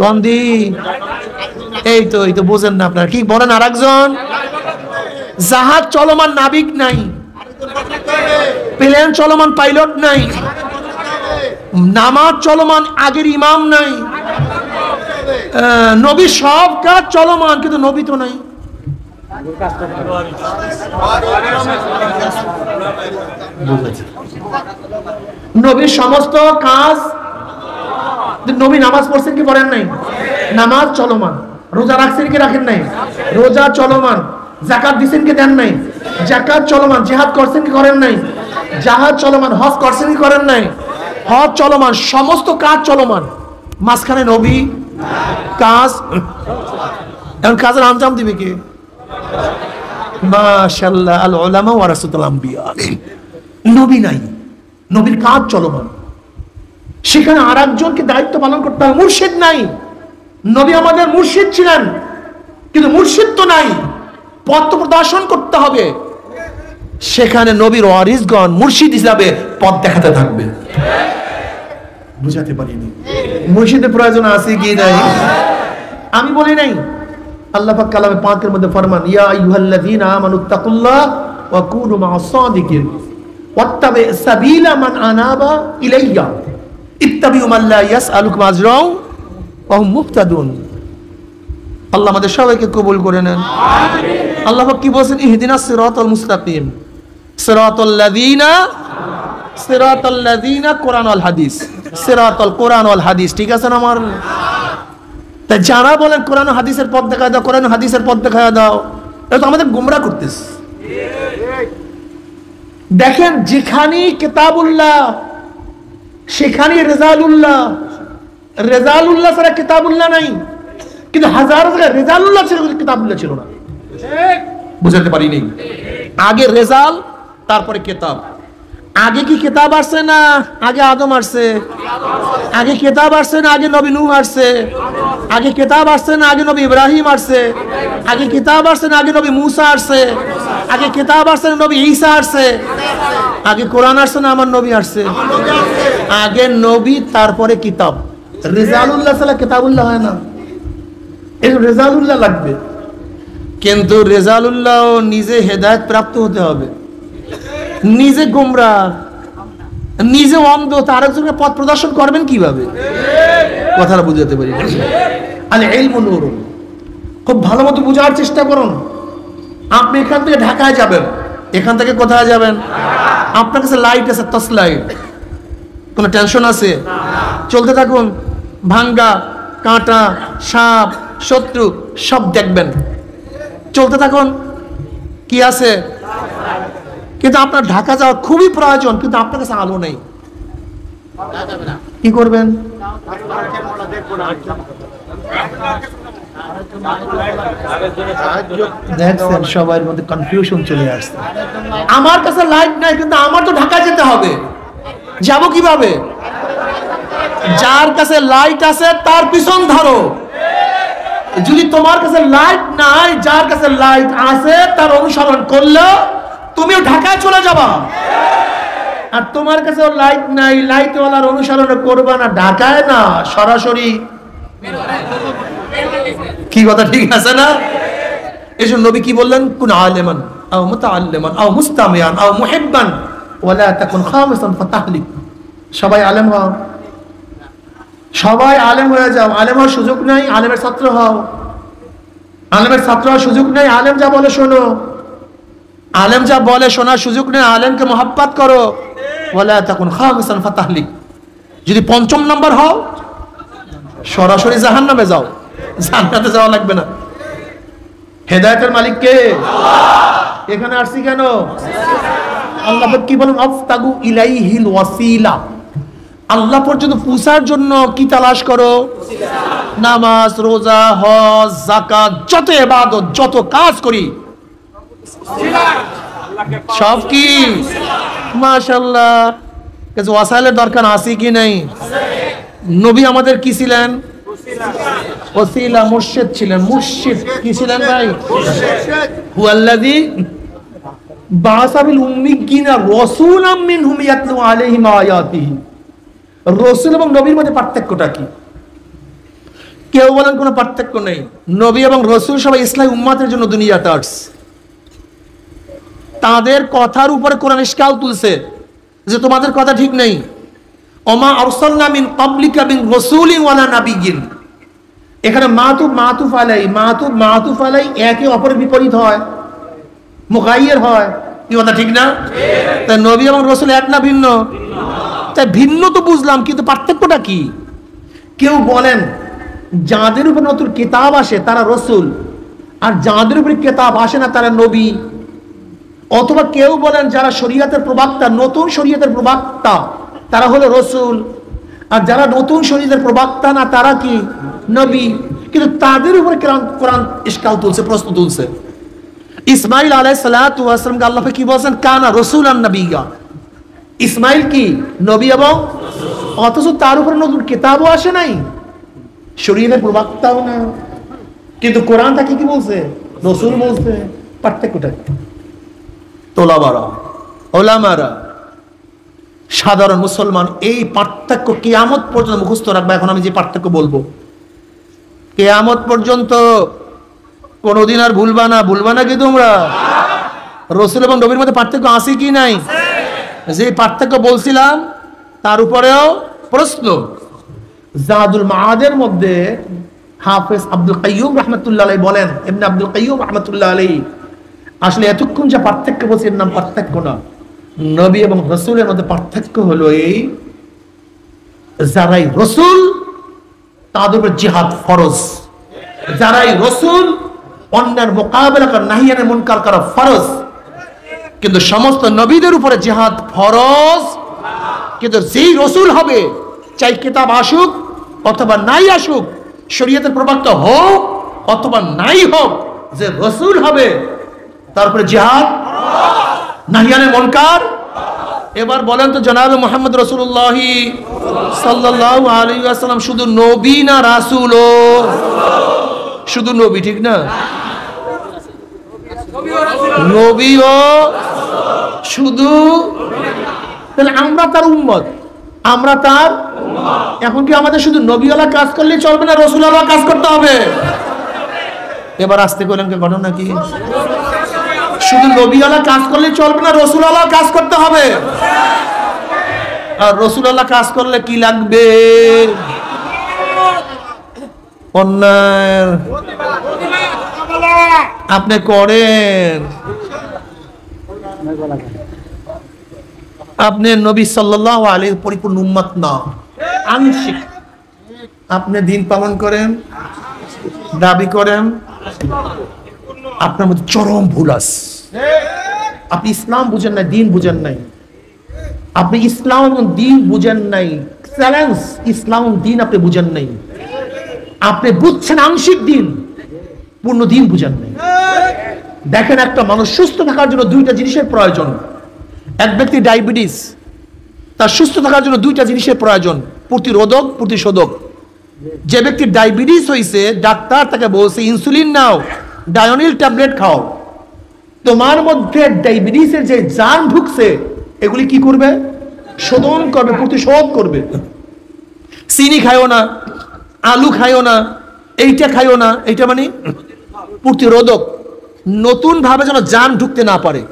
কন্দি এই তো বোঝেন না আপনারা, কি বলেন? আর একজন জাহাজ চলমান, নাবিক নাই, প্লেন চলমান, পাইলট নাই, নামাজ চলমান, আগের ইমাম নাই, নবী সব কাজ চলমান কিন্তু নবী তো নাই। নবীর সমস্ত কাজ, নবী নামাজ পড়ছেন কি পড়েন নাই? নামাজ চলমান। রোজা রাখছেন কি রাখেন নাই? রোজা চলমান। যাকাত দিছেন কি দেন নাই? যাকাত চলমান। জিহাদ করছেন কি করেন নাই? জিহাদ চলমান। হজ করছেন কি করেন নাই? হজ চলমান। সমস্ত কাজ চলমান, মাঝখানে নবী কাজ। এখন কাজের আঞ্জাম দিবে কে? মাশাআল্লাহ, আল উলামা ওয়ারাসাতুল আম্বিয়া। নবী নাই, নবীর কাজ চলমান, সেখানে আরেকজনকে দায়িত্ব পালন করতে হবে। মুর্শিদ নাই, নবী আমাদের মুর্শিদ ছিলেন কিন্তু মুর্শিদ তো নাই, পথ প্রদর্শন করতে হবে। সেখানে নবীর ওয়ারিসগণ মুর্শিদ হিসাবে পথ দেখাতে থাকবে। বুঝাতে পারিনি মুর্শিদের প্রয়োজন আছে কি নাই? আমি বলি নাই, আল্লাহ পাক কালামে পাকের মধ্যে ফরমান, ইয়া আইয়ুহাল্লাযীনা আমানুত্তাকুল্লাহ ওয়া কুনু মা'আস সাদিকিন ওয়াত্তাবি সাবিলা মান আনাবা ইলাইয়া ইত্তাবিউ মান লা ইয়াসআলুকুম আজরাও ওয়া হুম মুহতাদুন। আল্লাহ আমাদের সবাইকে কবুল করে নেন, আমিন। আল্লাহ পাক কি বলেন? ইহদিনাস সিরাতাল মুস্তাকিম সিরাতাল লাযীনা কোরআন ওয়াল হাদিস, সিরাতাল কোরআন ওয়াল হাদিস, ঠিক আছে না? আমার তাই যারা বলেন কোরআন ও হাদিসের পথ দেখায় দাও, কোরআন ও হাদিসের পথ দেখায় দাও, এটা তো আমাদের গোমরা করতেছে। দেখেন যেখানেই কিতাবুল্লাহ সেখানেই রেজালুল্লাহ। রেজালুল্লাহ ছাড়া কিতাবুল্লাহ নাই, কিন্তু হাজার জায়গায় রেজালুল্লাহ ছিল, কিতাবুল্লাহ ছিল না। বুঝাতে পারিনি? আগে রেজাল, তারপরে কিতাব। আগে কি কিতাব আসছে না আগে আদম আসছে? আগে কিতাব আসছে না আগে নবী নূহ আসছে? আগে কিতাব আসছে না আগে নবী ইব্রাহিম আসছে? আগে কিতাব আসছে না আগে নবী মুসা আসছে? আগে কিতাব আসছে না নবী ঈসা আসছে? আগে কোরআন আসছে না আমার নবী আসছে? আগে নবী তারপরে কিতাব। রেজালুল্লাহ ছাড়া কিতাবুল্লাহ হয় না, এই রেজালুল্লাহ লাগবে। কিন্তু রেজালুল্লাহ নিজে হেদায়েত প্রাপ্ত হতে হবে, নিজে গোমরা, নিজে অন্ধ, তার একজনকে পথ প্রদর্শন করবেন কিভাবে? কথাটা বুঝাতে পারি। আল ইলমু নূর, খুব ভালো মতো বোঝার চেষ্টা করুন। আপনি এখান থেকে ঢাকায় যাবেন, এখান থেকে কোথায় যাবেন? আপনার কাছে লাইট আছে, টর্চ লাইট, কোনো টেনশন আছে? চলতে থাকুন, ভাঙ্গা, কাঁটা, সাপ, শত্রু সব দেখবেন, চলতে থাকুন। কি আছে? কিন্তু আপনার ঢাকা যাওয়া খুবই প্রয়োজন, কিন্তু আপনার কাছে আলো নেই, কি করবেন? দেখছেন সবার মধ্যে কনফিউশন চলে আসছে। আমার কাছে লাইট নাই, কিন্তু আমার তো ঢাকা যেতে হবে, যাব কিভাবে? যার কাছে লাইট আছে তার পিছন ধরো। যদি তোমার কাছে লাইট নাই, যার কাছে লাইট আছে তার অনুসরণ করলে তুমিও ঢাকায় চলে যাবা। আর তোমার কাছে লাইট নাই, লাইটওয়ালার অনুসরণ করবা না, ঢাকায় না, সরাসরি। কি কথা ঠিক আছে না? এজন্য নবী কি বললেন? কুন আলিমান আও মুতাআল্লিমান আও মুস্তামিয়ান আও মুহিব্বান ওয়ালা তাকুন খামিসান ফাতাহলিক। সবাই আলেম হও, সবাই আলেম হয়ে যাও। আলেম হওয়ার সুযোগ নাই, আলেমের ছাত্র হও। আলেমের ছাত্র হওয়ার সুযোগ নেই, আলেম যা বলে শোনো। আলেম যা বলে শোনার সুযোগ নেই, আলেমকে মহব্বত করো। ওয়ালা তাকুন খামিসান ফাতাহলিক। যদি পঞ্চম নাম্বার হও, সরাসরি জাহান্নামে যাও, জান্নাতে যাওয়া লাগবে না। হেদায়েতের মালিক কে? এখানে আসছি কেন? আল্লাহ কি বলেন? আফতাগু ইলাইহিল ওয়াসিলা। আল্লাহ পর্যন্ত পৌঁছার জন্য কি তালাশ করো? নামাজ, রোজা, হজ, যাকাত, যত ইবাদত, যত কাজ করি সব কি? মাশাআল্লাহ। কিছু ওয়াসাইলের দরকার আছে কি নাই? নবী আমাদের কি ছিলেন? ওসিলা, মুর্শিদ ছিলেন। মুর্শিদ কি ছিলেন ভাই? হুয়াল্লাযী বাআসা বিল উম্মিয়িনা রাসূলাম মিনহুম ইয়াতলু আলাইহিম আয়াতিহি। রাসূল এবং নবীর মধ্যে পার্থক্যটা কি? কেউ বলেন কোনো পার্থক্য নেই। নবী এবং রাসূল সবাই ইসলামী উম্মতের জন্য দুনিয়াতে আসছে। তাদের কথার উপরে কোরআন ইশকাল তুলছে যে তোমাদের কথা ঠিক নেই। ওমা আরসালনা মিন ক্বাবলিকা মিন রাসূলিন ওয়ালা নাবিয়্যিন। এখানে মাতুফ আলাই একে অপরের বিপরীত হয়, মুগাইয়্যির হয়। কি কথা ঠিক না? তাই নবী এবং রাসূল এক না ভিন্ন? তাই ভিন্ন তো বুঝলাম, কিন্তু পার্থক্যটা কি? কেউ বলেন যাদের উপর নতুন কিতাব আসে তারা রাসূল, আর যাদের উপর কিতাব আসে না তারা নবী। অথবা কেউ বলেন যারা শরীয়তের প্রবক্তা, নতুন শরীয়তের প্রবক্তা, তারা হলো রাসূল, আর যারা নতুন শরীয়তের প্রবক্তা না তারা কি? নবী। কিন্তু তাদের উপরে কোরআন ইশকাল তুলছে, প্রশ্ন তুলছে। ইসমাইল আলাইহিস সালাতু ওয়াস সালামকে আল্লাহ কি বলেন? কানা রাসূলান নাবিয়্যা। ইসমাইল কি? নবী এবং অথচ তার উপরে নতুন কিতাবও আসে নাই, শরীয়তের প্রবক্তাও না, কিন্তু কোরআন তাকে কি বলছে? রাসূল বলছে। পার্থক্যটা তোলাবারা, ওলামারা, সাধারণ মুসলমান এই পার্থক্য কিয়ামত পর্যন্ত মুখস্থ রাখবে। এখন আমি যে পার্থক্য বলবো কিয়ামত পর্যন্ত কোনোদিন আর ভুলবা না। ভুলবা না কি তোমরা? রাসূল এবং নবীর মধ্যে পার্থক্য আছে কি নাই? যে পার্থক্য বলছিলাম তার উপরেও প্রশ্ন। জাদুল মাআদের মধ্যে হাফেজ আব্দুল কাইয়্যুম রাহমাতুল্লাহ আলাইহি বলেন, ইবনে আব্দুল কাইয়্যুম রাহমাতুল্লাহ আলাইহি আসলে এতক্ষণ যে পার্থক্য বলছে এর নাম পার্থক্য না। নবী এবং রাসূলের মধ্যে পার্থক্য হলো এই, যারাই রাসূল তাদের উপর জিহাদ ফরজ, যারাই রাসূল অন্যের মোকাবেলা করা, নাহিয়ানে মুনকার করা ফরজ। কিন্তু সমস্ত নবীদের উপরে জিহাদ ফরজ। কিন্তু যেই রসুল হবে, চাই কিতাব আসুক অথবা নাই আসুক, শরীয়তের প্রবক্তা হোক অথবা নাই হোক, যে রসুল হবে তারপরে জিহাদ নাহিয়ানে মুনকার। এবার বলেন তো জনাব মুহাম্মদ রাসূলুল্লাহ সাল্লাল্লাহু আলাইহি ওয়াসাল্লাম শুধু নবী না রাসূলও? শুধু নবী, ঠিক না? নবীও শুধু, তাহলে আমরা তার উম্মত, আমরা তার। এখন কি আমাদের শুধু নবীওয়ালা কাজ করলে চলবে না, রাসূলওয়ালা কাজ করতে হবে? এবার আসতে কইলেন কি ঘটনা কি? শুধু নবীওয়ালা কাজ করলে চলবে না, রাসূলওয়ালা কাজ করতে হবে। আর রাসূলওয়ালা কাজ করলে কি লাগবে? অন্যায় আপনি করেন, আপনি নবী সাল্লাল্লাহু আলাইহি পরিপূর্ণ উম্মত না, আংশিক। আপনি দিন পালন করেন, দাবি করেন, আপনার মধ্যে চরম ভুল আছে। আপনি ইসলাম বুঝেন নাই, দিন বুঝেন নাই। আপনি ইসলাম এবং দিন বুঝেন নাই, চ্যালেঞ্জ। ইসলাম এবং দিন আপনি বুঝেন নাই, আপনি বুঝছেন আংশিক দিন, পূর্ণ দিন বুঝেন নাই। দেখেন, একটা মানুষ সুস্থ থাকার জন্য দুইটা জিনিসের প্রয়োজন। এক ব্যক্তি ডায়াবেটিস, তার সুস্থ থাকার জন্য দুইটা জিনিসের প্রয়োজন, প্রতিরোধক, প্রতিশোধক। যে ব্যক্তির ডায়াবেটিস হয়েছে, ডাক্তার তাকে বলছে ইনসুলিন নাও, ডায়োনিল ট্যাবলেট খাও। তোমার মধ্যে ডায়াবেটিসের যে জান ঢুকছে, এগুলি কি করবে? শোধন করবে, প্রতিশোধ করবে। চিনি খাইও না, আলু খাইও না, এইটা খাইও না, এইটা মানে প্রতিরোধক, নতুন ভাবে যেন জান ঢুকতে না পারে।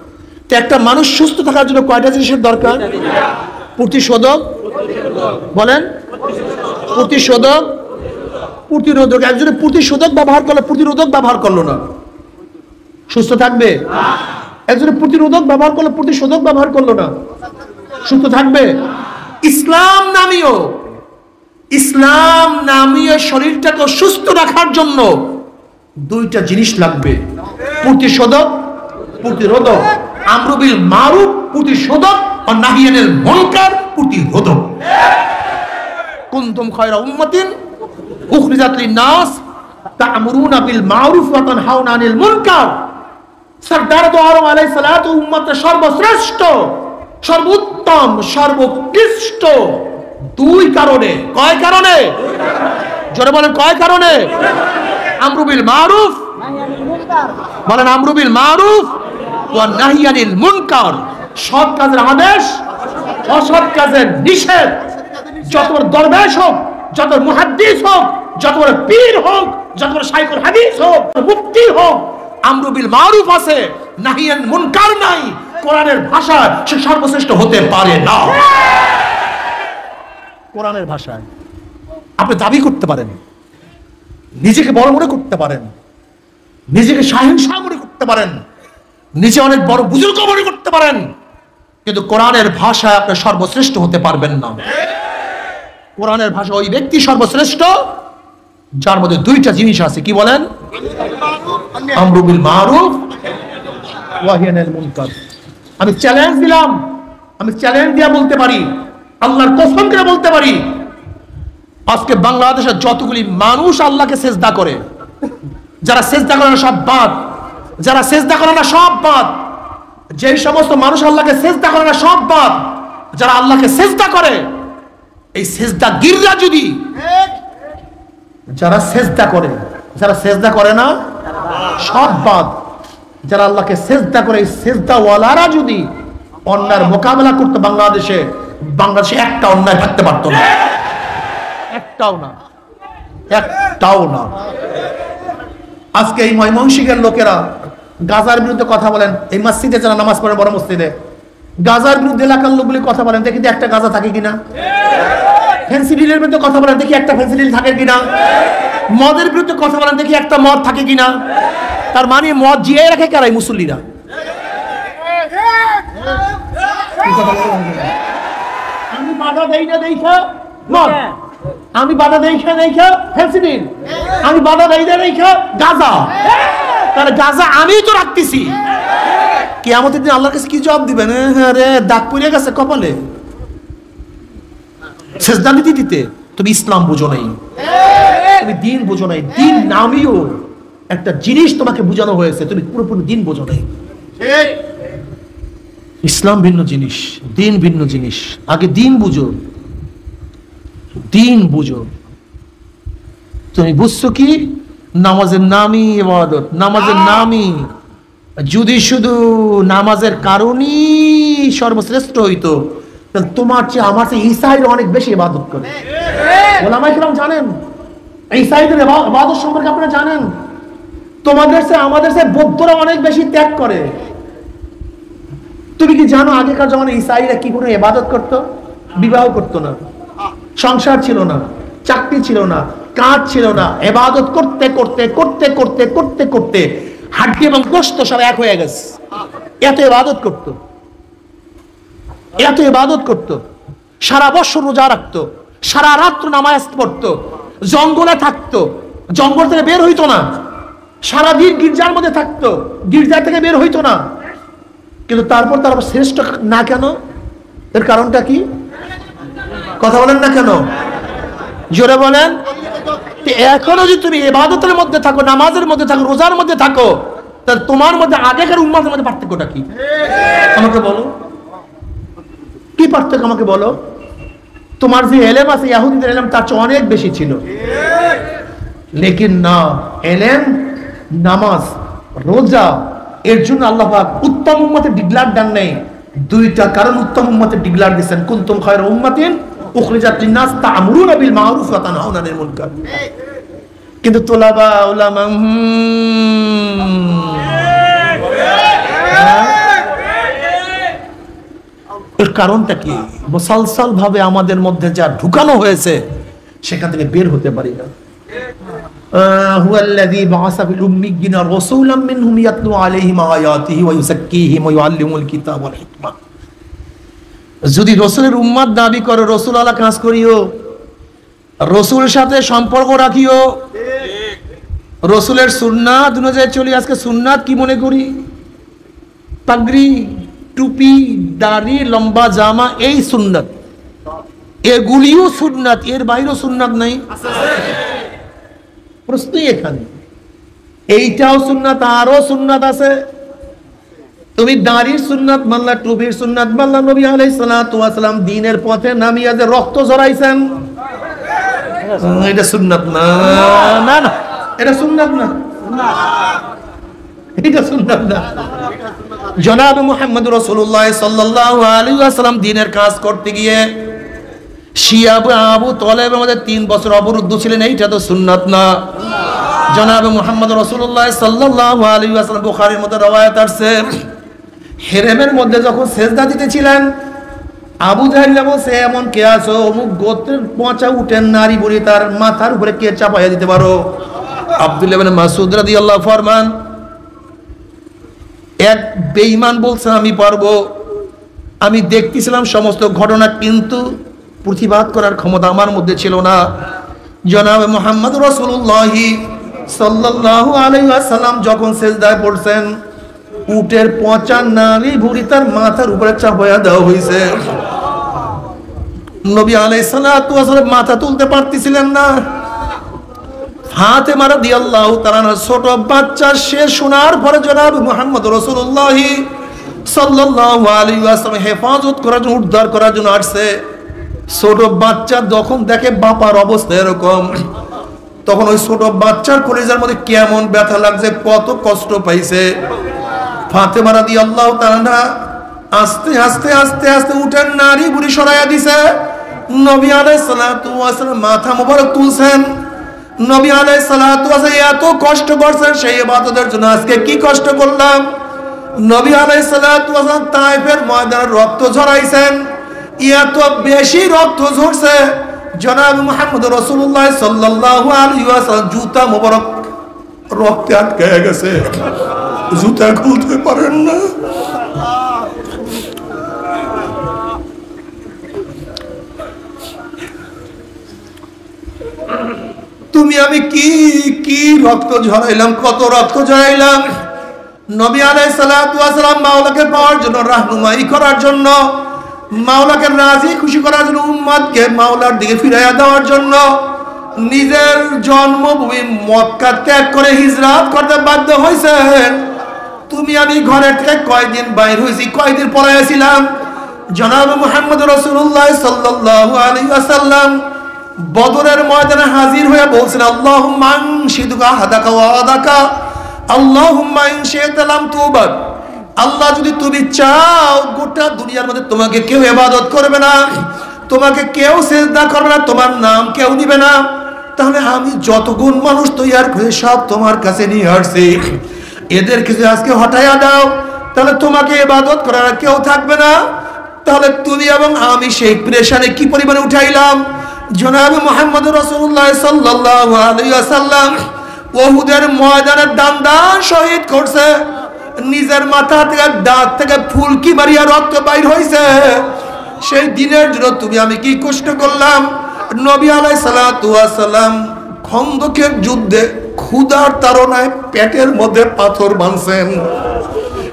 তো একটা মানুষ সুস্থ থাকার জন্য কয়টা জিনিসের দরকার? প্রতিশোধক, বলেন, প্রতিশোধক, প্রতিরোধক। একজনের প্রতিশোধক ব্যবহার করলো, প্রতিরোধক ব্যবহার করলো না, সুস্থ থাকবে? একজনের প্রতিরোধক ব্যবহার করলো, প্রতিশোধক ব্যবহার করলো না, সুস্থ থাকবে? ইসলাম নামীয় শরীরটাকে সুস্থ রাখার জন্য দুইটা জিনিস লাগবে, প্রতিশোধক, প্রতিরোধক। আমরু বিল মারুফ প্রতিশোধক, আর নাহি আনিল মুনকার প্রতিরোধক। কুনতুম খায়রা উম্মাতিন উখরিজাত লিন-নাস তা'মুরুনা বিল মারুফ ওয়া তানহাউনা আনিল মুনকার। সরদার দো আলম আলাইহিস সালাতু উম্মতের সর্বশ্রেষ্ঠ, সর্বোত্তম, সর্বোৎকৃষ্ট দুই কারণে। কয় কারণে? জোরে বলেন, কয় কারণে? আমরু বিল মারুফ, বলেন আমরু বিল মারুফ ওয়া নাহি আনিল মুনকার। সৎ কাজের আদেশ, অসৎ কাজের নিষেধ। যত বড় দরবেশ হোক, যত বড় মুহাদ্দিস হোক, যত বড় পীর হোক, যত বড় শাইখুল হাদিস হোক, মুফতি হোক, আমরু বিল মারুফ আছে, নাহি আনিল মুনকার নাই। কোরআনের ভাষা সে সর্বশ্রেষ্ঠ হতে পারে না। কোরআনের ভাষায় আপনি দাবি করতে পারেন, নিজেকে বড় মনে করতে পারেন, নিজেকে শাহেনশাহ মনে করতে পারেন, নিজে অনেক বড় বুজুর্গ মনে করতে পারেন, কিন্তু কোরআনের ভাষায় আপনি সর্বশ্রেষ্ঠ হতে পারবেন না। কোরআনের ভাষা ওই ব্যক্তি সর্বশ্রেষ্ঠ যার মধ্যে দুইটা জিনিস আছে। কি বলেন? আমরু বিল মারুফ ওয়া নাহি আনিল মুনকার। আমি চ্যালেঞ্জ দিলাম, আমি চ্যালেঞ্জ দিয়া বলতে পারি, আল্লাহর কসম করে বলতে পারি, আজকে বাংলাদেশের যতগুলি মানুষ আল্লাহকে সেজদা করে, যারা সেজদা করে না সব বাদ, যারা সেজদা করে না সব বাদ, যে সমস্ত মানুষ আল্লাহকে সেজদা করে না সব বাদ, যারা আল্লাহকে সেজদা করে, এই সেজদা গিররা যদি, যারা সেজদা করে, যারা সেজদা করে না সব বাদ, যারা আল্লাহকে সেজদা করে, এই সেজদা ওয়ালারা যদি অন্যায়ের মোকাবেলা করতে বাংলাদেশে একটা অন্যায় থাকতে পারতো না, একটাও না, একটাও না। আজকে এই ময়মনসিংহের লোকেরা গাজার বিরুদ্ধে কথা বলেন, এই মসজিদে যারা নামাজ পড়ে, বড় মসজিদে, গাজার বিরুদ্ধে এলাকার লোকগুলি কথা বলেন, দেখি একটা গাজা থাকে কিনা। ফেন্সিডিলের বিরুদ্ধে কথা বলেন, দেখি একটা ফেন্সিডিল থাকে কিনা। মদের বিরুদ্ধে কথা বলেন, দেখি একটা মদ থাকে কিনা। তার মানে মদ জিয়ে রাখে কারাই? মুসল্লিরা। আমি বাধা দেই না দেখা মদ, আমি বাধা দেই দেখা ফেন্সিডিল, আমি বাধা দেই না দেখা গাজা। তাহলে গাজা আমি তো রাখতেছি, কিয়ামতের দিন আল্লাহর কাছে কি জবাব দিবেন? হ্যাঁ রে, দাগ পড়ে গেছে কপালে সেজদা দিতে দিতে। তুমি ইসলাম বুঝো নাই, তুমি দিন বুঝো নাই। দিন নামীয় একটা জিনিস তোমাকে বুঝানো হয়েছে, তুমি পুরোপুরি দিন বুঝো নাই। ইসলাম ভিন্ন জিনিস, দিন ভিন্ন জিনিস। আগে দিন বুঝো, দিন বুঝো। তুমি বুঝছো কি? নামাজের নামই ইবাদত, নামাজের নামই। যদি শুধু নামাজের কারণেই সর্বশ্রেষ্ঠ হইতো, তাহলে তোমার চেয়ে আমার চেয়ে ঈসাইরা অনেক বেশি ইবাদত করে। ওলামায়ে কেরাম জানেন, ঈসাইদের ইবাদত সম্পর্কে আপনারা জানেন। তোমাদের চেয়ে আমাদের চেয়ে বৌদ্ধরা অনেক বেশি ত্যাগ করে। তুমি কি জানো আগেকার জমানায় ঈসাইরা কি করে ইবাদত করতো? বিবাহ করতো না, সংসার ছিল না, চাকরি ছিল না, কাজ ছিল না। ইবাদত করতে করতে করতে করতে করতে করতে হাড্ডি এবং গোশত সব এক হয়ে গেছে। এত ইবাদত করতো, এত ইবাদত করতো। সারা বছর রোজা রাখতো, সারা রাত্র নামাজ পড়তো, জঙ্গলে থাকতো, জঙ্গল থেকে বের হইতো না, সারাদিন গির্জার মধ্যে থাকতো, গির্জা থেকে বের হইতো না। কিন্তু তারপর তার শ্রেষ্ঠ না কেন? এর কারণটা কি? কথা বলেন না কেন? জোরে বলেন। এখনো যদি তুমি ইবাদতের মধ্যে থাকো, নামাজের মধ্যে থাকো, রোজার মধ্যে থাকো, তাহলে তোমার মধ্যে আগেকার উম্মতের মধ্যে পার্থক্যটা কি? আমাকে বলো, কি পার্থক্য আমাকে বলো। তোমার যে এলেম আছে ইহুদিদের এলেম তার চেয়ে অনেক বেশি ছিল। লেকিন না, এলেম, নামাজ, রোজা, এর জন্য আল্লাহ পাক উত্তম উম্মতের ডিগলার দেন নাই। দুইটা কারণ উত্তম উম্মতের ডিগলার দিয়েছেন, কুনতুম খায়রা উম্মাতিন উখরিজাত লিন-নাস তা'মুরুনা বিল মা'রুফ ওয়া তানহাউনা আনিল মুনকার। কিন্তু তোলাবা উলামা এর কারণটা কি? মুসালসাল ভাবে আমাদের মধ্যে যা ঢুকানো হয়েছে সেখান থেকে বের হতে পারি না। হুয়াল্লাযী বা'আসা ফিল উম্মিয়্যিনা রাসূলাম মিনহুম ইয়াতলু আলাইহিম আয়াতিহি ওয়া ইউযাক্কিহিম ওয়া ইউআল্লিমুল কিতাব ওয়াল হিকমা। যদি রাসূলের উম্মত দাবি করো, রাসূল আলা কাজ করিও, রাসূলের সাথে সম্পর্ক রাখিও, রাসূলের সুন্নাত অনুযায়ী চলি। আজকে সুন্নাত কি মনে করি? পাগড়ি, টুপি, দাড়ি, লম্বা জামা, এই সুন্নাত। এগুলিও সুন্নাত, এর বাইরেও সুন্নাত নাই। প্রশ্নই এখানে। এইটাও সুন্নাত, আরো সুন্নাত আছে। তুমি দাড়ির সুন্নাত মানলা, টুপির সুন্নাত মানলা। নবী আলাইহিস সালাতু ওয়াস সালাম দ্বীনের পথে নামিয়ে যে রক্ত ঝরাইছেন, এটা সুন্নাত না। না না, এটা সুন্নাত না, এটা সুন্নাত না। জনাব মুহাম্মদ রাসূলুল্লাহ সাল্লাল্লাহু আলাইহি ওয়াসাল্লাম দ্বীনের কাজ করতে গিয়ে শিয়া আবু তালেব আমাদের 3 বছর অবরুদ্ধ ছিলেন, এইটা তো সুন্নাত না। জনাব মুহাম্মদ রাসূলুল্লাহ সাল্লাল্লাহু আলাইহি ওয়াসাল্লাম, বুখারীর মধ্যে রওয়ায়াত আছে, হেরেমের মধ্যে যখন সেজদা দিতেছিলেন, আবু জাহেল বলছে, এমন কে আছো অমুক গোত্রের পচা উঠেন নারী বুড়ি, তার মাথার উপরে কে চাপাইয়া দিতে পারো? আব্দুল্লাহ ইবনে মাসউদ রাদিয়াল্লাহু ফরমান, এক বেঈমান বলছেন আমি পারবো। আমি দেখতেছিলাম সমস্ত ঘটনা, কিন্তু প্রতিবাদ করার ক্ষমতা আমার মধ্যে ছিল না। জনাব মুহাম্মদ রাসূলুল্লাহ সাল্লাল্লাহু আলাইহি ওয়াসাল্লাম যখন সিজদায় পড়ছেন, উটের পচা নারী ভুঁড়ি তার মাথার উপরে চাপাইয়া দেওয়া হয়েছে। নবী আলাইহিস সালাতু ওয়াসাল্লাম মাথা তুলতে পারতেছিলেন না। ফাতেমা রাদিয়াল্লাহু তাআলা ছোট বাচ্চা, সে শোনার পরে জনাব মুহাম্মদ রাসূলুল্লাহ সাল্লাল্লাহু আলাইহি ওয়াসাল্লাম হেফাজত করার জন্য, উদ্ধার করার জন্য আসছে। ছোট বাচ্চা যখন দেখে বাবার অবস্থা এরকম, তখন ওই ছোট বাচ্চার কলিজার মধ্যে কেমন ব্যথা লাগছে, কত কষ্ট পাইছে। ফাতেমা রাদিয়াল্লাহু তাআলা আস্তে আস্তে আস্তে আস্তে উঠেন নারী বুড়ি সরাইয়া দিছে। নবী আলাইহিস সালাতু ওয়াসাল্লাম মাথা মোবারক তুলছেন। নবী আলাইহিস সালাতু ওয়াসাল্লাম এত কষ্ট করছেন সেই ইবাদতের জন্য, আজকে কি কষ্ট করলাম। নবী আলাইহিস সালাতু ওয়াসাল্লাম তায়েফের ময়দানে রক্ত ঝরাইছেন, এত বেশি রক্ত ঝরছে, জনাব মুহাম্মদ রাসূলুল্লাহ সাল্লাল্লাহু আলাইহি ওয়াসাল্লাম জুতা মোবারক রক্তে আটকে গেছে, জুতা খুলতে পারেন না। তুমি আমি কি কি রক্ত ঝরাইলাম, কত রক্ত ঝরাইলাম। নবী আলাইহিস সালাতু ওয়াস সালাম মাওলাকে পাওয়ার জন্য, রাহনুমাই করার জন্য, মাওলাকে রাজি খুশি করার জন্য, উম্মতকে মাওলার দিকে ফিরাইয়া দেওয়ার জন্য নিজের জন্মভূমি মক্কা ত্যাগ করে হিজরত করতে বাধ্য হয়েছেন। তুমি আমি ঘরের থেকে কয়দিন বাইর হয়েছি, কয়দিন পলাইছিলাম। জনাব মুহাম্মদ রাসূলুল্লাহ সাল্লাল্লাহু আলাইহি ওয়াসাল্লাম বদরের ময়দানে হাজির হয়ে বলছেন, আল্লাহুম্মা আনশিদুকা হাদাকা ওয়া আদাকা আল্লাহুম্মা ইন শি'তা লাম তুবাদ। আল্লাহ যদি তুমি চাও গোটা দুনিয়ার মধ্যে তোমাকে কেউ ইবাদত করবে না, তোমাকে কেউ সিজদা করবে না, তোমার নাম কেউ নিবে না, তাহলে আমি যতগুণ মানুষ তৈয়ার করে সব তোমার কাছে নিয়ে আসছি, এদের কিছু আজকে হটাইয়া দাও, তাহলে তোমাকে ইবাদত করার কেউ থাকবে না। তাহলে তুমি এবং আমি সেই প্রেশারে কি পরিমাণে উঠাইলাম। জনাব মুহাম্মদ রাসূলুল্লাহ সাল্লাল্লাহু আলাইহি ওয়াসাল্লাম উহুদের ময়দানে দান শহীদ করছে, নিজের মাথা থেকে দাঁত থেকে ফুলকি মারিয়া রক্ত বাইর হয়েছে। সেই দিনের জন্য তুমি আমি কি কষ্ট করলাম। নবী আলাইহিস সালাতু ওয়াস সালাম খন্দকের যুদ্ধে ক্ষুধার তাড়নায় পেটের মধ্যে পাথর বাঁধছেন।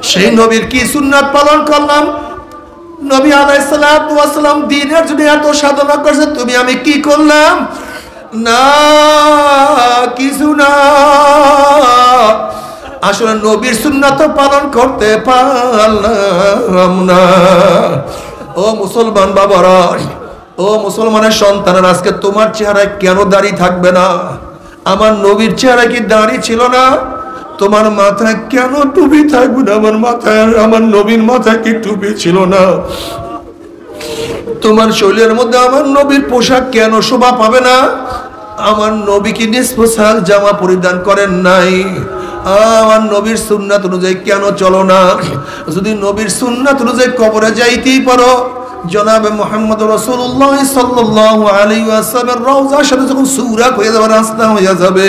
সেই নবীর কি সুন্নাত পালন করলাম। নবী আলাইহিস সালাতু ওয়াস সালাম দ্বীনের জন্য এত সাধনা করছে, তুমি আমি কি করলাম? না, কিছু না। আসলে নবীর সুন্নাত পালন করতে পারলাম না। ও মুসলমান বাবারা, ও মুসলমানের সন্তানেরা, আজকে তোমার চেহারায় কেন দাড়ি থাকবে না? আমার নবীর চেহারায় কি দাড়ি ছিল না? তোমার মাথায় কেন টুপি থাকবে না? আমার নবীর মাথায় কি টুপি ছিল না? তোমার শরীরের মধ্যে আমার নবীর পোশাক কেন শোভা পাবে না? আমার নবী কি নিজ পোশাক জামা পরিধান করেন নাই? আমার নবীর সুন্নাত অনুযায়ী কেন চলো না? যদি নবীর সুন্নাত অনুযায়ী কবরে যাইতেই পারো, জনাবে মুহাম্মদ রাসূলুল্লাহ সাল্লাল্লাহু আলাইহি ওয়াসাল্লামের রওজার সাথে যখন সুরাক হয়ে যাবে, রাস্তা হয়ে যাবে,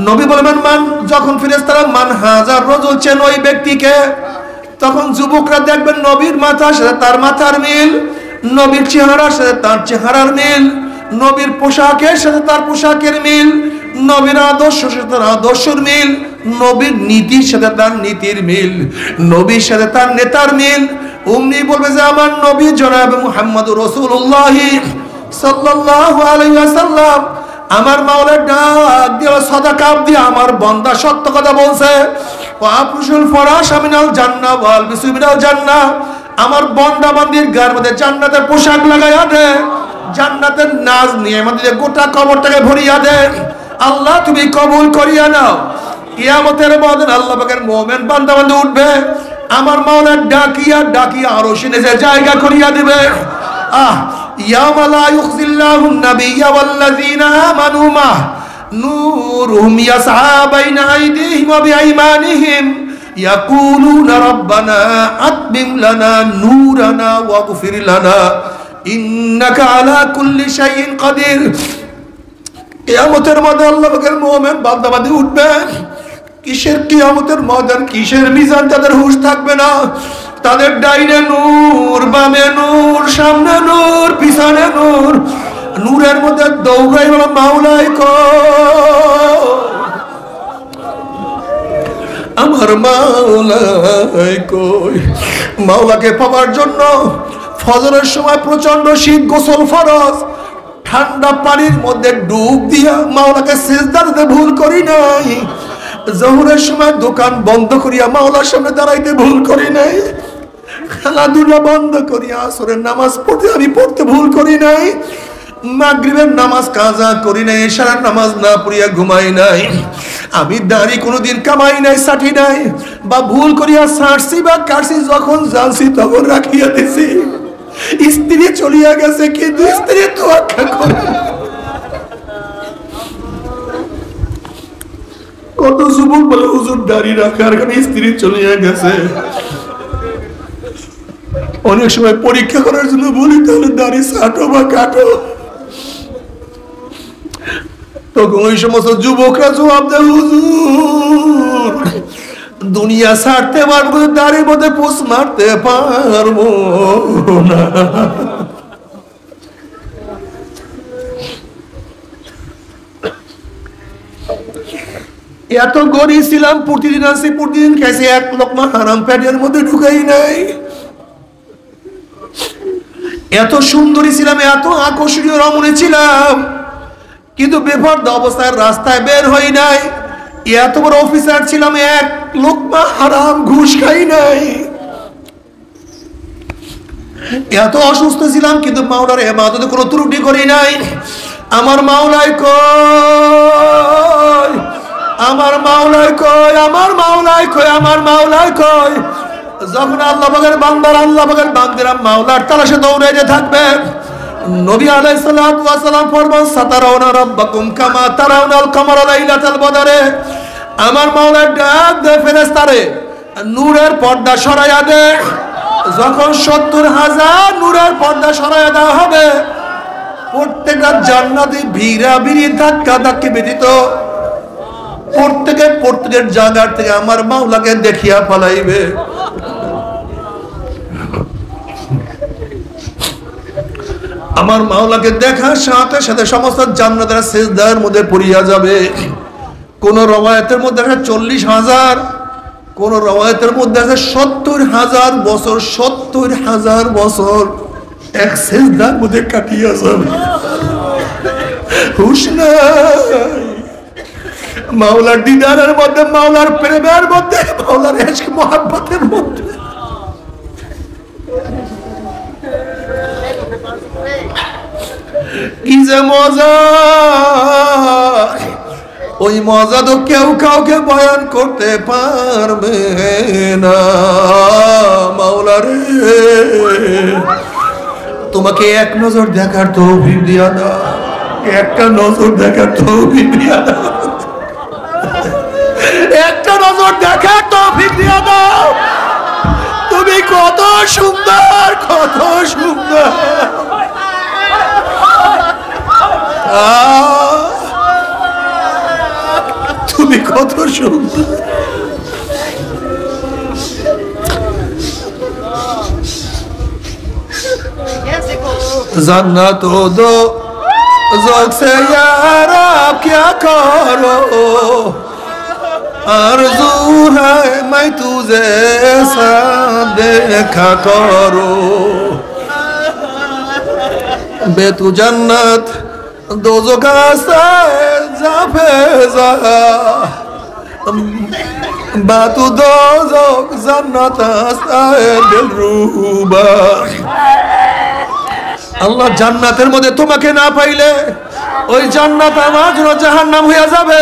নবী বলবেন মান, যখন ফেরেশতারা মান হাজার রাজুল চেন ওই ব্যক্তিকে, তখন যুবকরা দেখবেন নবীর মাথার সাথে তার মাথার মিল, নবীর চেহারার সাথে তার চেহারার মিল, নবীর পোশাকের সাথে তার পোশাকের মিল, নবীর আদর্শের সাথে তার আদর্শের মিল, নবীর নীতির সাথে তার নীতির মিল, নবীর সাথে তার নেতার মিল। উম্মি বলবে যে আমার নবী জনাবে মুহাম্মদুর রাসূলুল্লাহ সাল্লাল্লাহু আলাইহি ওয়াসাল্লাম আমার মাওলার ডাক দিয়ে সাদাকা দিয়ে আমার বান্দা সত্য কথা বলছে। ওয়াফুশুল ফরাশ মিনাল জান্নাহ ওয়াল বিসু মিনাল জান্নাহ, আমার বান্দা বান্দির গায়ের মধ্যে জান্নাতের পোশাক লাগাইয়া দে, জান্নাতের নাজ নিয়ে আমাদের গোটা কবরটাকে ভরিয়া দে। আল্লাহ তুমি কবুল করিয়া নাও। কিয়ামতের ময়দানে আল্লাহ পাকের মুমিন বান্দা বান্দা উঠবে, আমার মাওলা ডাকিয়া ডাকিয়া আরশে নিচে জায়গা করিয়া দিবে। ইয়াওমা লা ইউখজিল্লাহুন নাবিয়্যা ওয়াল্লাযীনা আমানু মা নূরুহুম ইয়াসআ বাইনা আইদিহিম ওয়া বিআইমানিহিম ইয়াকুলুনা রাব্বানা আতমিম লানা নূরানা ওয়াগফির লানা ইন্নাকা আলা কুল্লি শাইইন কাদির। কিয়ামতের ময়দানে আল্লাহ পাকের মুমিন বান্দা বান্দী উঠবে। কিসের কিয়ামতের ময়দান, কিসের মিজান? তাদের হুঁশ থাকবে না। তাদের ডাইনে নূর, বামে নূর, সামনে নূর, পিছনে নূর, নূরের মধ্যে দৌড়াই বলো মাওলাই কই, আমার মাওলাই কই। মাওলাকে পাওয়ার জন্য ফজরের সময় প্রচন্ড শীত, গোসল ফরজ, ঠান্ডা পানির মধ্যে ডুব দিয়া মাওলাকে সিজদা দিতে ভুল করি নাই। জোহরের সময় দোকান বন্ধ করিয়া মাওলার সামনে দাঁড়াইতে ভুল করি নাই। খেলাধুলা বন্ধ করিয়া আসরের নামাজ পড়তে ভুল করি নাই। মাগরিবের নামাজ কাজা করি নাই, ইশারার নামাজ না পড়িয়া ঘুমাই নাই। আমি দাড়ি কোনোদিন কামাই নাই, সাথী নাই, বা ভুল করিয়া ছাড়ছি বা কাটছি, যখন জানছি তখন রাখিয়া দিছি। স্ত্রী চলিয়া গেছে, কিন্তু স্ত্রী তোয়াক্কা করে। কত যুবক বলে হুজুর দাড়ি রাখার কারণে স্ত্রী চলিয়া গেছে। অনেক সময় পরীক্ষা করার জন্য বলি তাহলে দাড়ি ছাটো বা কাটো, তখন ওই সমস্ত যুবকরা জবাব দেয় হুজুর দুনিয়া ছাড়তে পারবো, দাড়ির মধ্যে পোষ মারতে পারবো না। এত গরিব ছিলাম, প্রতিদিন আসি প্রতিদিন খাইছি, এক লোকমা হারাম পেটের মধ্যে ঢুকাই নাই। এত সুন্দরী ছিলাম, এত আকর্ষণীয় রমণী ছিলাম, কিন্তু বেপরদা অবস্থায় রাস্তায় বের হই নাই। এত বড় অফিসার ছিলাম, এক লোকমা হারাম ঘুষ খাই নাই। এত অসুস্থ ছিলাম, কিন্তু মাওলার ইবাদতে কোনো ত্রুটি করি নাই। আমার মাওলাই কই, আমার মাওলাই কই, আমার মাওলাই কই, আমার মাওলাই কই। যখন আল্লাহ পাকের বান্দার, আল্লাহ পাকের বান্দিরা মাওলার তালাশে দৌড়াইতে থাকবে, নবী আলাইহিস সালাতু ওয়াস সালাম ফরমান সাতারাউনা রাব্বাকুম কামা তারাউনাল কামারা লাইলাতাল বদরে। আমার মাওলা ডাক দে ফেরেশতারে, নূরের পর্দা সরাইয়া দে। যখন 70,000 নূরের পর্দা সরাইয়া দেওয়া হবে, প্রত্যেকটা জান্নাতি ভিড়া ভিড়ি ধাক্কা ধাক্কি ব্যতীত প্রত্যেকের জায়গার থেকে আমার মাওলাকে দেখিয়া ফলাইবে। আমার মাওলাকে দেখার সাথে সাথে সমস্ত জান্নাতের সিজদার মধ্যে পড়িয়া যাবে। কোন রওয়ায়াতের মধ্যে আছে 40,000, কোন রওয়ায়াতের মধ্যে আছে 70,000 বছর, 70,000 বছর এক সিজদার মধ্যে কাটিয়া যাবে। হুশ নাই মাওলার দিদারের মধ্যে, মাওলার প্রেমের মধ্যে, মাওলার ইশক মুহাব্বতের মধ্যে। কি যে মজা! ওই মজা তো কেউ কাউকে বয়ান করতে পারবে না। মাওলা রে, তোমাকে এক নজর দেখার তৌফিক দিয়া দাও, একটা নজর দেখার তৌফিক দিয়া দাও, একটা নজর দেখার তৌফিক দিয়া দাও। তুমি কত সুন্দর, কত সুন্দর। তুমি কত সুন্দর। जन्नत दो ज़ौक़ से यार आप क्या करो, आरज़ू है मैं तुझे ऐसा देखा करो। बे तू जन्नत दो ज़ौक़ से ज़ाफ़ेज़ा, बातू दो ज़ौक़ जन्नत से दिलरुबा। আল্লাহ জান্নাতের মধ্যে তোমাকে না পাইলে ওই জান্নাত আমার জন্য জাহান্নাম হয়ে যাবে।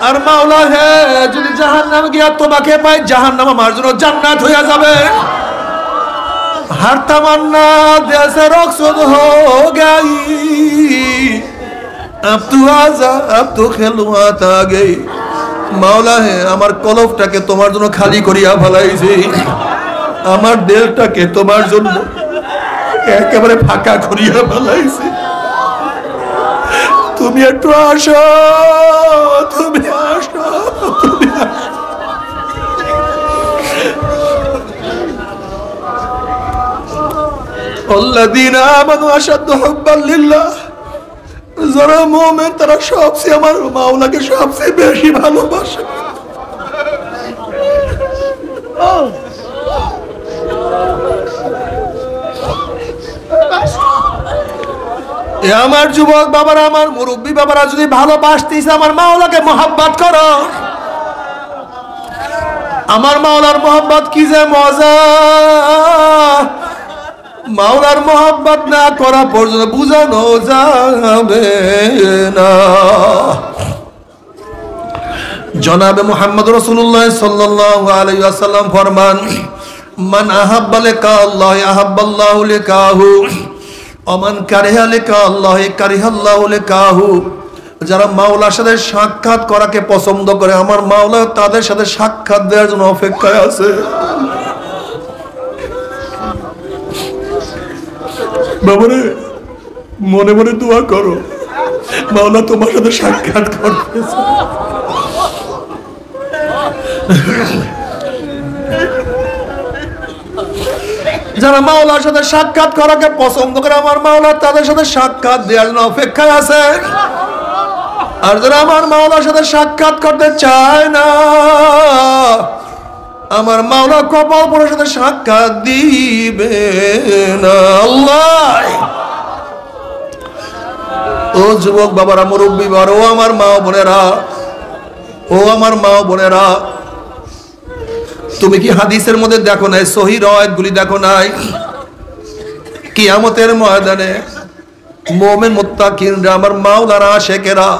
আর মাওলা হে, যদি জাহান্নাম গিয়া তোমাকে পাই, জাহান্নাম আমার জন্য জান্নাত হয়ে যাবে। हर तमन्ना दिल से रुखसत हो गई, अब तू आजा, अब तो खिलवात आ गई। মাওলা হে, আমার কলবটাকে তোমার জন্য খালি করিয়া ফেলাইছি, আমার দিলটাকে তোমার জন্য একেবারে ফাঁকা করিয়া ফেলাইছি। তুমি একটু আসো, তুমি আসো, তুমি আসো। আল্লাযীনা আমানু আশাদ্দু হুব্বান লিল্লাহ, যারা মুমিন তারা সবচেয়ে আমার মাওলাকে সবচেয়ে বেশি ভালোবাসে। আমার যুবক বাবারা, আমার মুরব্বী বাবারা, যদি ভালোবাসতিস আমার মাওলাকে মোহাব্বত করো। আমার মাওলার মোহাব্বত কি যে মজা! মাওলার মোহাব্বত না করা পর্যন্ত বুঝানো যাবে না। জনাবে মুহাম্মদ রাসূলুল্লাহ সাল্লাল্লাহু আলাইহি ওয়াসাল্লাম ফরমান, মান আহাব্বা লিকা আল্লাহ আহাব্বাল্লাহু লিকাহু, অমান কারিহা লিকা আল্লাহ কারিহাল্লাহু লিকাহু। যারা মাওলার সাথে সাক্ষাৎ করাকে পছন্দ করে, আমার মাওলা তাদের সাথে সাক্ষাৎ দেওয়ার জন্য অপেক্ষায় আছে। বাবারে, মনে মনে দোয়া করো, মাওলা তোমার সাথে সাক্ষাৎ করতেছে। যারা মাওলার সাথে সাক্ষাৎ করাকে পছন্দ করে, আমার মাওলা তাদের সাথে সাক্ষাৎ দেওয়ার জন্য অপেক্ষায় আছে। আর যারা আমার মাওলার সাথে সাক্ষাৎ করতে চায় না, আমার মাওলা কপাল পরের সাথে সাক্ষাৎ দিবে না। আল্লাহ, ও যুবক বাবারা, মুরব্বী বাবারা, ও আমার মা বোনেরা, ও আমার মা বোনেরা, তুমি কি হাদিসের মধ্যে দেখো নাই, সহিহ রাওয়ায়াতগুলি দেখো নাই? কিয়ামতের ময়দানে মুমিন মুত্তাকিনরা, আমার মাওলার আশিকেরা,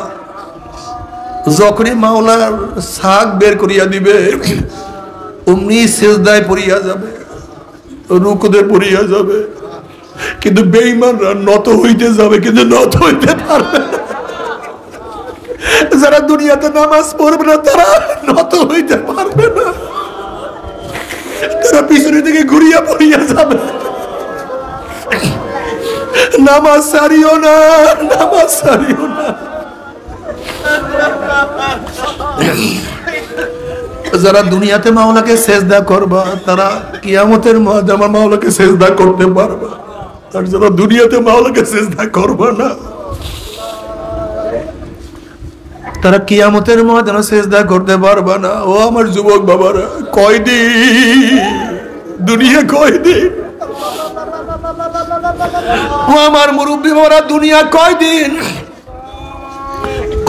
যখনই মাওলার ছাগ বের করিয়া দিবে, অমনি সিজদায় পড়িয়া যাবে, রুকুতে পড়িয়া যাবে, কিন্তু বেঈমানরা নত হইতে যাবে, কিন্তু নত হইতে পারবে না। যারা দুনিয়াতে নামাজ পড়বে না তারা নত হইতে পারবে না, তারা পিছনে থেকে ঘুরিয়া পড়িয়া যাবে। নামাজ ছাড়িও না, নামাজ ছাড়িও না। যারা দুনিয়াতে মাওলাকে সেজদা করবা, তারা কিয়ামতের ময়দানে আমার মাওলাকে সেজদা করতে পারবা। আর যারা দুনিয়াতে মাওলাকে সেজদা করবা না, তারা কিয়ামতের ময়দানে সেজদা করতে পারবা না। ও আমার যুবক বাবারা, কয়দিন দুনিয়া, কয়দিন? ও আমার মুরব্বী বাবারা, দুনিয়া কয়দিন?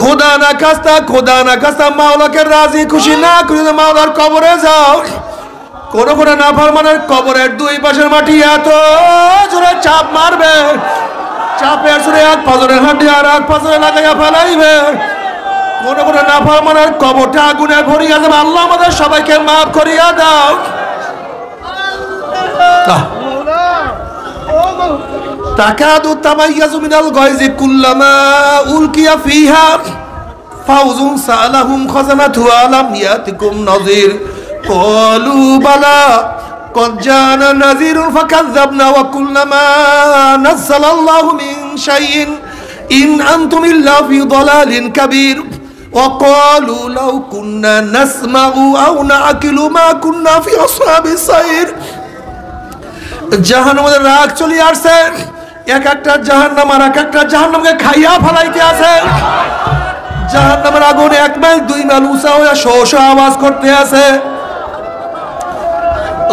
খোদা না খাস্তা, খোদা না খাস্তা মাওলাকে রাজি খুশি না করে মাওলার কবরে যাও। কোন কোন নাফরমানের কবরের দুই পাশের মাটি এত জোরে চাপ মারবে, চাপের জোরে এক পাজরের হাঁটি আর এক পাজরে লাগাইয়া ফেলাইবে। কোন কোন নাফরমানের কবরটা আগুনে ভরিয়া যাবে। আল্লাহ আমাদের সবাইকে মাফ করিয়া দাও। তাকাদু তামাইয়াজু মিনাল গায়জি কুল্লামা উলকিয়া ফিহা ফাউজুন সালাহুম খাজানাতু আলাম ইয়াতিকুম নাযির ক্বালু বালা ক্বাদ জানা নাযিরুন ফাকাযাবনা ওয়া কুল্না মা নাযালাল্লাহু মিন শাইইন ইন আনতুম ইল্লা ফি দালালিন কাবীর ওয়া ক্বালু লাউ কুন্না নাসমাউ আও নাআকিলু মা কুন্না ফি আসহাবিস সাইর। জাহান্নামের রাগ চলে আসছে, এক একটা জাহান্নাম আর এক একটা জাহান্নামকে খাইয়া ফেলাইতে আছে। জাহান্নামের আগুন 1 মাইল 2 মাইল উঁচা হয়ে শো শো আওয়াজ করতে আছে।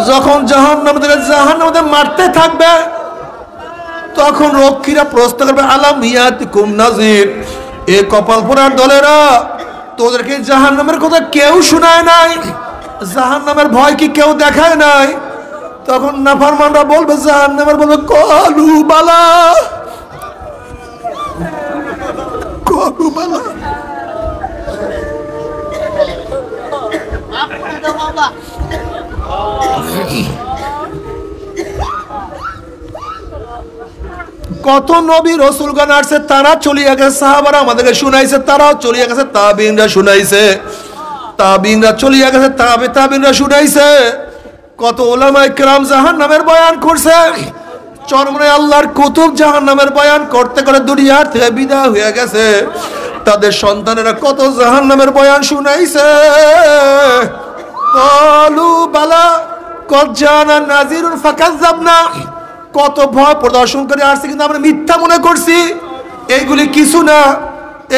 যখন জাহান্নামে মারতে থাকবে, তখন রক্ষীরা প্রশ্ন করবে, আলাম ইয়াতিকুম নাযির, এ কপাল পোড়ার দলেরা, তোদেরকে জাহান্নামের কথা কেউ শোনায় নাই? জাহান্নামের ভয় কি কেউ দেখায় নাই? তখন নাফরমানরা বলবে, জাহান্নামের বলবে, ক্বালু বালা, ক্বালু বালা। কত নবী রাসূলগণ আসছে, তারা চলিয়া গেছে, সাহাবারা আমাদেরকে শুনাইছে, তারাও চলিয়া গেছে, তাবিঈনরা শুনাইছে, তাবিঈনরা চলিয়া গেছে, তাবিঈনরা শুনাইছে। কত উলামায়ে কেরাম জাহান্নামের বয়ান করছে। চরমনে আল্লাহর কুতুব জাহান্নামের বয়ান করতে করে দুনিয়ার থেকে বিদায় হয়ে গেছে। তাদের সন্তানেরা কত জাহান্নামের বয়ান শুনাইছে। ক্বালু বালা ক্বাদ জানা নাযিরুন ফাকাযাবনা, কত ভয় প্রদর্শন করে আসছে, কিন্তু আমরা মিথ্যা মনে করছি। এইগুলি কিছু না,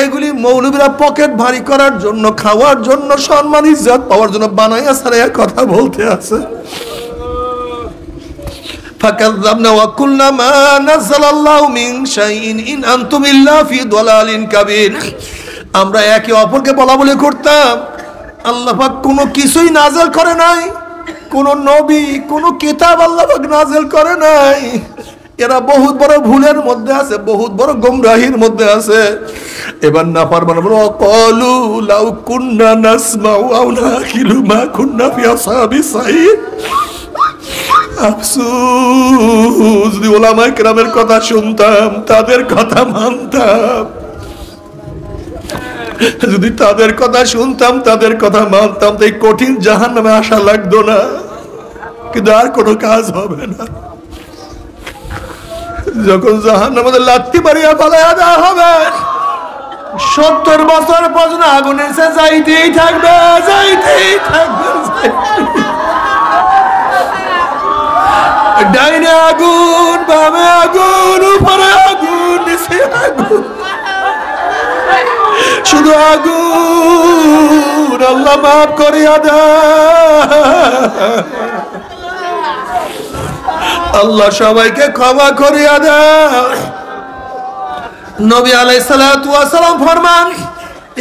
এগুলি মৌলবীরা পকেট ভারী করার জন্য, খাওয়ার জন্য, সম্মান ইজ্জত পাওয়ার জন্য বানাইয়া সারাইয়া কথা বলতে আছে। ফাকাযাবনা ওয়া কুলনা মা নাযালাল্লাহু মিন শাইইন ইন আনতুম ইল্লা ফি দালালিন কাবীর। আমরা একে অপরকে বলা বলি করতাম, আল্লাহ পাক কোনো কিছুই নাযিল করে নাই, কোন নবী, কোন কিতাব আল্লাহ পাক নাযিল করে নাই। এরা বহুত বড় ভুলের মধ্যে আছে, বহুত বড় গোমরাহির মধ্যে আছে। এবার নাফরমান বলে, ক্বালু লাউ কুন্না নাসমাউ আও নাকিলু মা কুন্না ফি আসহাবিস সাইর। আফসোস, যদি উলামায়ে কেরামের কথা শুনতাম, তাদের কথা মানতাম, যদি তাদের কথা শুনতাম, তাদের কথা মানতাম, তো এই কঠিন জাহান্নামে আসা লাগতো না। কিন্তু আর কোনো কাজ হবে না। যখন জাহান্নামে লাথি মারিয়া ফেলাইয়া দেওয়া হবে, 70 বছর পর্যন্ত আগুনের নিচে যাইতেই থাকবে, যাইতেই থাকবে। ডাইনে আগুন, বামে আগুন, উপরে আগুন, নিচে আগুন। শুধু আগুন। আল্লাহ মাফ করিয়া দাও, আল্লাহ সবাইকে ক্ষমা করিয়া দাও। নবী আলাইহিস সালাতু ওয়াস সালাম ফরমান,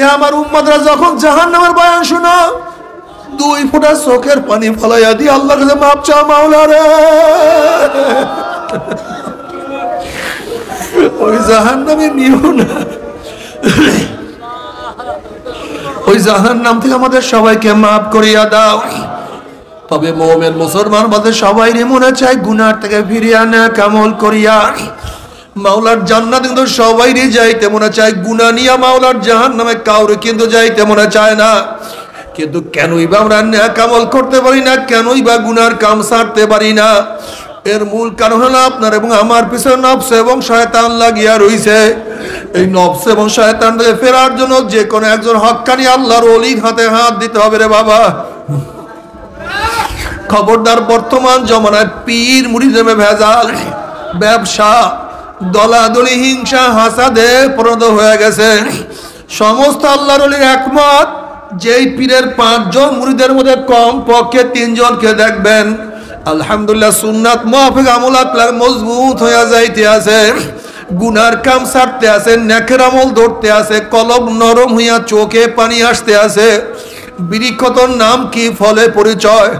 এ আমার উম্মতরা যখন জাহান্নামের বয়ান শুনো, 2 ফোঁটা চোখের পানি ফলাইয়া দিয়ে আল্লাহর কাছে মাপ চাও, মাওলা রে ওই জাহান্নামে নিও না, ওই জাহান্নাম থেকে আমাদের সবাইকে মাফ করিয়া দাও। তবে মুমিন মুসলমান বলতে সবাই মনে চায় গুনাহ থেকে ফিরিয়া না কামল করিয়া মাওলার জান্নাত কিন্তু সবাইরই যাইতে মনে চায়, গুনাহ নিয়া মাওলার জাহান্নামে কাউরে কিন্তু যাইতে মনে চায় না। কিন্তু কেনই বা আমরা নেক আমল করতে পারি না, কেনই বা গুনার কাম ছাড়তে পারি না? এর মূল কারণ হলো আপনার এবং আমার পিছনে নফস এবং শয়তান লাগিয়া রইছে। এই নফস এবং শয়তান থেকে ফেরার জন্য যে কোনো একজন হক্কানি আল্লাহর ওলির হাতে হাত দিতে হবে রে বাবা। খবরদার, বর্তমান জমানায় পীর মুরিদের ভেজাল, ব্যবসা, দলাদলি, হিংসা, হাসাদে পরিণত হয়ে গেছে। সমস্ত আল্লাহর ওলির একমত, যেই পীরের 5 জন মুরিদের মধ্যে কম পক্ষে 3 জনকে দেখবেন আলহামদুলিল্লাহ সুন্নাত মুআফিক আমল আকলাক মজবুত হয়ে যাইতে আছে, গুনার কাম ছাড়তে আছে, নেকের আমল ধরতে আছে, কলব নরম হইয়া চোখে পানি আসতে আছে। বৃক্ষতর নাম কি, ফলে পরিচয়।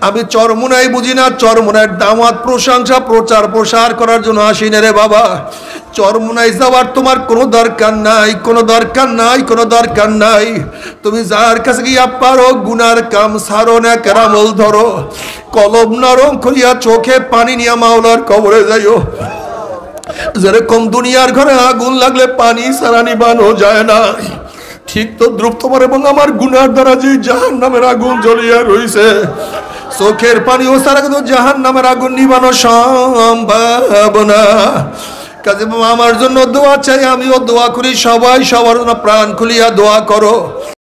আমি চরমুনাই বুঝি না, চরমুনার দাওয়াত প্রশংসা প্রচার প্রসার করার জন্য আসি না রে বাবা। চরমুনাই যাওয়ার তোমার কোনো দরকার নাই, কোনো দরকার নাই, কোনো দরকার নাই। তুমি যার কাছে গিয়া পারো গুনার কাম ছাড়ো, না কেরামল ধরো, কলব নরম করিয়া চোখে পানি নিয়া মাওলার কবরে যাইও। যেরকম দুনিয়ার ঘরে আগুন লাগলে পানি ছাড়া নিবানো যায় না, ঠিক তো দ্রুপ তোমার এবং আমার গুনার দ্বারা যে জাহান্নামের আগুন জ্বলিয়া রইছে, চোখের পানি ও ছাড়া কিন্তু জাহান্নামের আগুন নিবানো সম্ভব না। কাজে আমার জন্য দোয়া চাই, আমিও দোয়া করি, সবাই সবার জন্য প্রাণ খুলিয়া দোয়া করো।